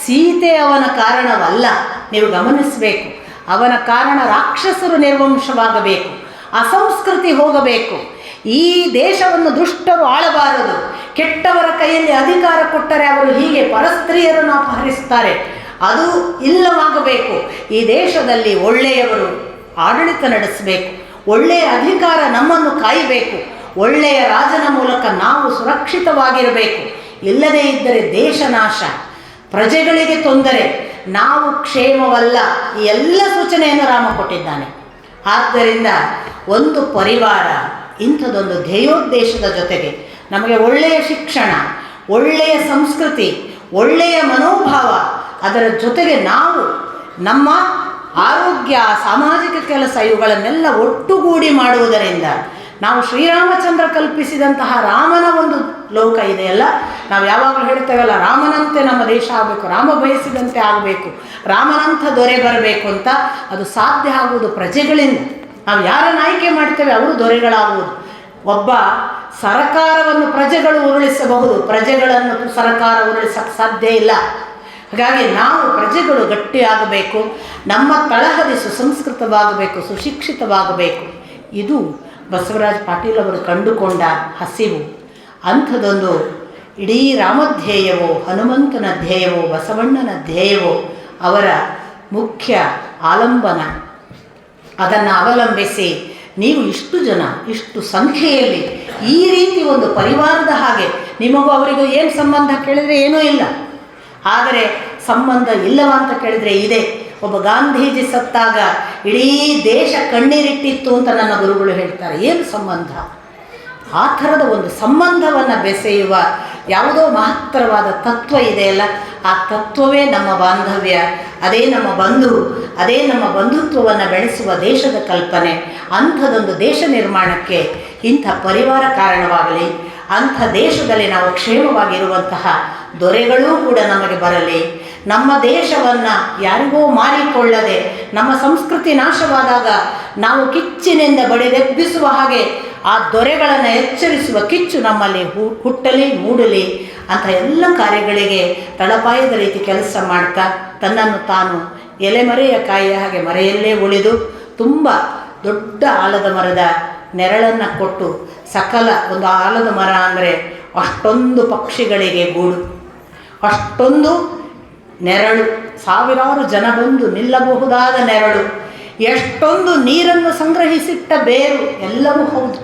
ಸೀತೆ ಅವನ ಕಾರಣವಲ್ಲ. ನೀವು ಗಮನಿಸಬೇಕು, ಅವನ ಕಾರಣ ರಾಕ್ಷಸರು ನಿರ್ವಂಶವಾಗಬೇಕು, ಅಸಂಸ್ಕೃತಿ ಹೋಗಬೇಕು, ಈ ದೇಶವನ್ನು ದುಷ್ಟರು ಆಳಬಾರದು, ಕೆಟ್ಟವರ ಕೈಯಲ್ಲಿ ಅಧಿಕಾರ ಕೊಟ್ಟರೆ ಅವರು ಹೀಗೆ ಪರಸ್ತ್ರೀಯರನ್ನು ಅಪಹರಿಸ್ತಾರೆ, ಅದು ಇಲ್ಲವಾಗಬೇಕು. ಈ ದೇಶದಲ್ಲಿ ಒಳ್ಳೆಯವರು ಆಡಳಿತ ನಡೆಸಬೇಕು, ಒಳ್ಳೆಯ ಅಧಿಕಾರ ನಮ್ಮನ್ನು ಕಾಯಬೇಕು, ಒಳ್ಳೆಯ ರಾಜನ ಮೂಲಕ ನಾವು ಸುರಕ್ಷಿತವಾಗಿರಬೇಕು. ಇಲ್ಲದೇ ಇದ್ದರೆ ದೇಶ ನಾಶ, ಪ್ರಜೆಗಳಿಗೆ ತೊಂದರೆ, ನಾವು ಕ್ಷೇಮವಲ್ಲ. ಈ ಎಲ್ಲ ಸೂಚನೆಯನ್ನು ರಾಮ ಕೊಟ್ಟಿದ್ದಾನೆ. ಆದ್ದರಿಂದ ಒಂದು ಪರಿವಾರ ಇಂಥದ್ದೊಂದು ಧ್ಯೇಯೋದ್ದೇಶದ ಜೊತೆಗೆ ನಮಗೆ ಒಳ್ಳೆಯ ಶಿಕ್ಷಣ, ಒಳ್ಳೆಯ ಸಂಸ್ಕೃತಿ, ಒಳ್ಳೆಯ ಮನೋಭಾವ, ಅದರ ಜೊತೆಗೆ ನಾವು ನಮ್ಮ ಆರೋಗ್ಯ, ಸಾಮಾಜಿಕ ಕೆಲಸ ಇವುಗಳನ್ನೆಲ್ಲ ಒಟ್ಟುಗೂಡಿ ಮಾಡುವುದರಿಂದ ನಾವು ಶ್ರೀರಾಮಚಂದ್ರ ಕಲ್ಪಿಸಿದಂತಹ ರಾಮನ ಒಂದು ಲೋಕ ಇದೆಯಲ್ಲ, ನಾವು ಯಾವಾಗಲೂ ಹೇಳ್ತೇವಲ್ಲ, ರಾಮನಂತೆ ನಮ್ಮ ದೇಶ ಆಗಬೇಕು, ರಾಮ ಬಯಸಿದಂತೆ ಆಗಬೇಕು, ರಾಮನಂಥ ದೊರೆ ಬರಬೇಕು ಅಂತ. ಅದು ಸಾಧ್ಯ ಆಗುವುದು ಪ್ರಜೆಗಳಿಂದ. ನಾವು ಯಾರನ್ನು ಆಯ್ಕೆ ಮಾಡ್ತೇವೆ ಅವರು ದೊರೆಗಳಾಗುವುದು. ಒಬ್ಬ ಸರಕಾರವನ್ನು ಪ್ರಜೆಗಳು ಉರುಳಿಸಬಹುದು, ಪ್ರಜೆಗಳನ್ನು ಸರಕಾರ ಉರುಳಿಸಕ್ಕೆ ಸಾಧ್ಯ ಇಲ್ಲ. ಹಾಗಾಗಿ ನಾವು ಪ್ರಜೆಗಳು ಗಟ್ಟಿಯಾಗಬೇಕು, ನಮ್ಮ ತಳಹದಿ ಸುಸಂಸ್ಕೃತವಾಗಬೇಕು, ಸುಶಿಕ್ಷಿತವಾಗಬೇಕು. ಇದು ಬಸವರಾಜ ಪಾಟೀಲ್ ಅವರು ಕಂಡುಕೊಂಡ ಹಸಿವು. ಅಂಥದ್ದೊಂದು ಇಡೀ ರಾಮಧ್ಯೇಯವೋ, ಹನುಮಂತನ ಧ್ಯೇಯವೋ, ಬಸವಣ್ಣನ ಧ್ಯೇಯವೋ ಅವರ ಮುಖ್ಯ ಆಲಂಬನ. ಅದನ್ನು ಅವಲಂಬಿಸಿ ನೀವು ಇಷ್ಟು ಜನ, ಇಷ್ಟು ಸಂಖ್ಯೆಯಲ್ಲಿ ಈ ರೀತಿ ಒಂದು ಪರಿವಾರದ ಹಾಗೆ, ನಿಮಗೂ ಅವರಿಗೂ ಏನು ಸಂಬಂಧ ಕೇಳಿದರೆ ಏನೂ ಇಲ್ಲ, ಆದರೆ ಸಂಬಂಧ ಇಲ್ಲವ ಅಂತ ಕೇಳಿದರೆ ಇದೆ. ಒಬ್ಬ ಗಾಂಧೀಜಿ ಸತ್ತಾಗ ಇಡೀ ದೇಶ ಕಣ್ಣೀರಿಟ್ಟಿತ್ತು ಅಂತ ನನ್ನ ಗುರುಗಳು ಹೇಳ್ತಾರೆ. ಏನು ಸಂಬಂಧ? ಆ ಥರದ ಒಂದು ಸಂಬಂಧವನ್ನು ಬೆಸೆಯುವ ಯಾವುದೋ ಮಹತ್ತರವಾದ ತತ್ವ ಇದೆಯಲ್ಲ, ಆ ತತ್ವವೇ ನಮ್ಮ ಬಾಂಧವ್ಯ, ಅದೇ ನಮ್ಮ ಬಂಧು, ಅದೇ ನಮ್ಮ ಬಂಧುತ್ವವನ್ನು ಬೆಳೆಸುವ ದೇಶದ ಕಲ್ಪನೆ. ಅಂಥದ್ದೊಂದು ದೇಶ ನಿರ್ಮಾಣಕ್ಕೆ ಇಂಥ ಪರಿವಾರ ಕಾರಣವಾಗಲಿ, ಅಂಥ ದೇಶದಲ್ಲಿ ನಾವು ಕ್ಷೇಮವಾಗಿರುವಂತಹ ದೊರೆಗಳೂ ಕೂಡ ನಮಗೆ ಬರಲಿ. ನಮ್ಮ ದೇಶವನ್ನು ಯಾರಿಗೋ ಮಾರಿಕೊಳ್ಳದೆ, ನಮ್ಮ ಸಂಸ್ಕೃತಿ ನಾಶವಾದಾಗ ನಾವು ಕಿಚ್ಚಿನಿಂದ ಬಡಿದೆಬ್ಬಿಸುವ ಹಾಗೆ ಆ ದೊರೆಗಳನ್ನು ಎಚ್ಚರಿಸುವ ಕಿಚ್ಚು ನಮ್ಮಲ್ಲಿ ಹುಟ್ಟಲಿ, ಮೂಡಲಿ ಅಂಥ ಎಲ್ಲ ಕಾರ್ಯಗಳಿಗೆ ತಳಪಾಯದ ರೀತಿ ಕೆಲಸ ಮಾಡ್ತಾ ತನ್ನನ್ನು ತಾನು ಎಲೆಮರೆಯ ಕಾಯಿಯ ಹಾಗೆ ಮರೆಯಲ್ಲೇ ಉಳಿದು ತುಂಬ ದೊಡ್ಡ ಆಲದ ಮರದ ನೆರಳನ್ನು ಕೊಟ್ಟು, ಸಕಲ ಒಂದು ಆಲದ ಮರ ಅಂದರೆ ಅಷ್ಟೊಂದು ಪಕ್ಷಿಗಳಿಗೆ ಗೂಡು, ಅಷ್ಟೊಂದು ನೆರಳು, ಸಾವಿರಾರು ಜನ ಬಂದು ನಿಲ್ಲಬಹುದಾದ ನೆರಳು, ಎಷ್ಟೊಂದು ನೀರನ್ನು ಸಂಗ್ರಹಿಸಿಟ್ಟ ಬೇರು, ಎಲ್ಲವೂ ಹೌದು.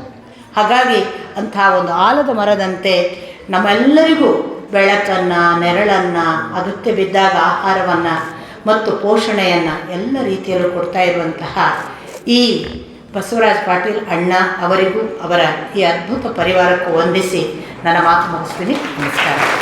ಹಾಗಾಗಿ ಅಂಥ ಒಂದು ಆಲದ ಮರದಂತೆ ನಮ್ಮೆಲ್ಲರಿಗೂ ಬೆಳಕನ್ನು, ನೆರಳನ್ನು, ಅಗತ್ಯ ಬಿದ್ದಾಗ ಆಹಾರವನ್ನು ಮತ್ತು ಪೋಷಣೆಯನ್ನು ಎಲ್ಲ ರೀತಿಯಲ್ಲೂ ಕೊಡ್ತಾ ಇರುವಂತಹ ಈ ಬಸವರಾಜ ಪಾಟೀಲ್ ಅಣ್ಣ ಅವರಿಗೂ ಅವರ ಈ ಅದ್ಭುತ ಪರಿವಾರಕ್ಕೂ ವಂದಿಸಿ ನನ್ನ ಮಾತು ಮುಗಿಸ್ತೀನಿ. ನಮಸ್ಕಾರ.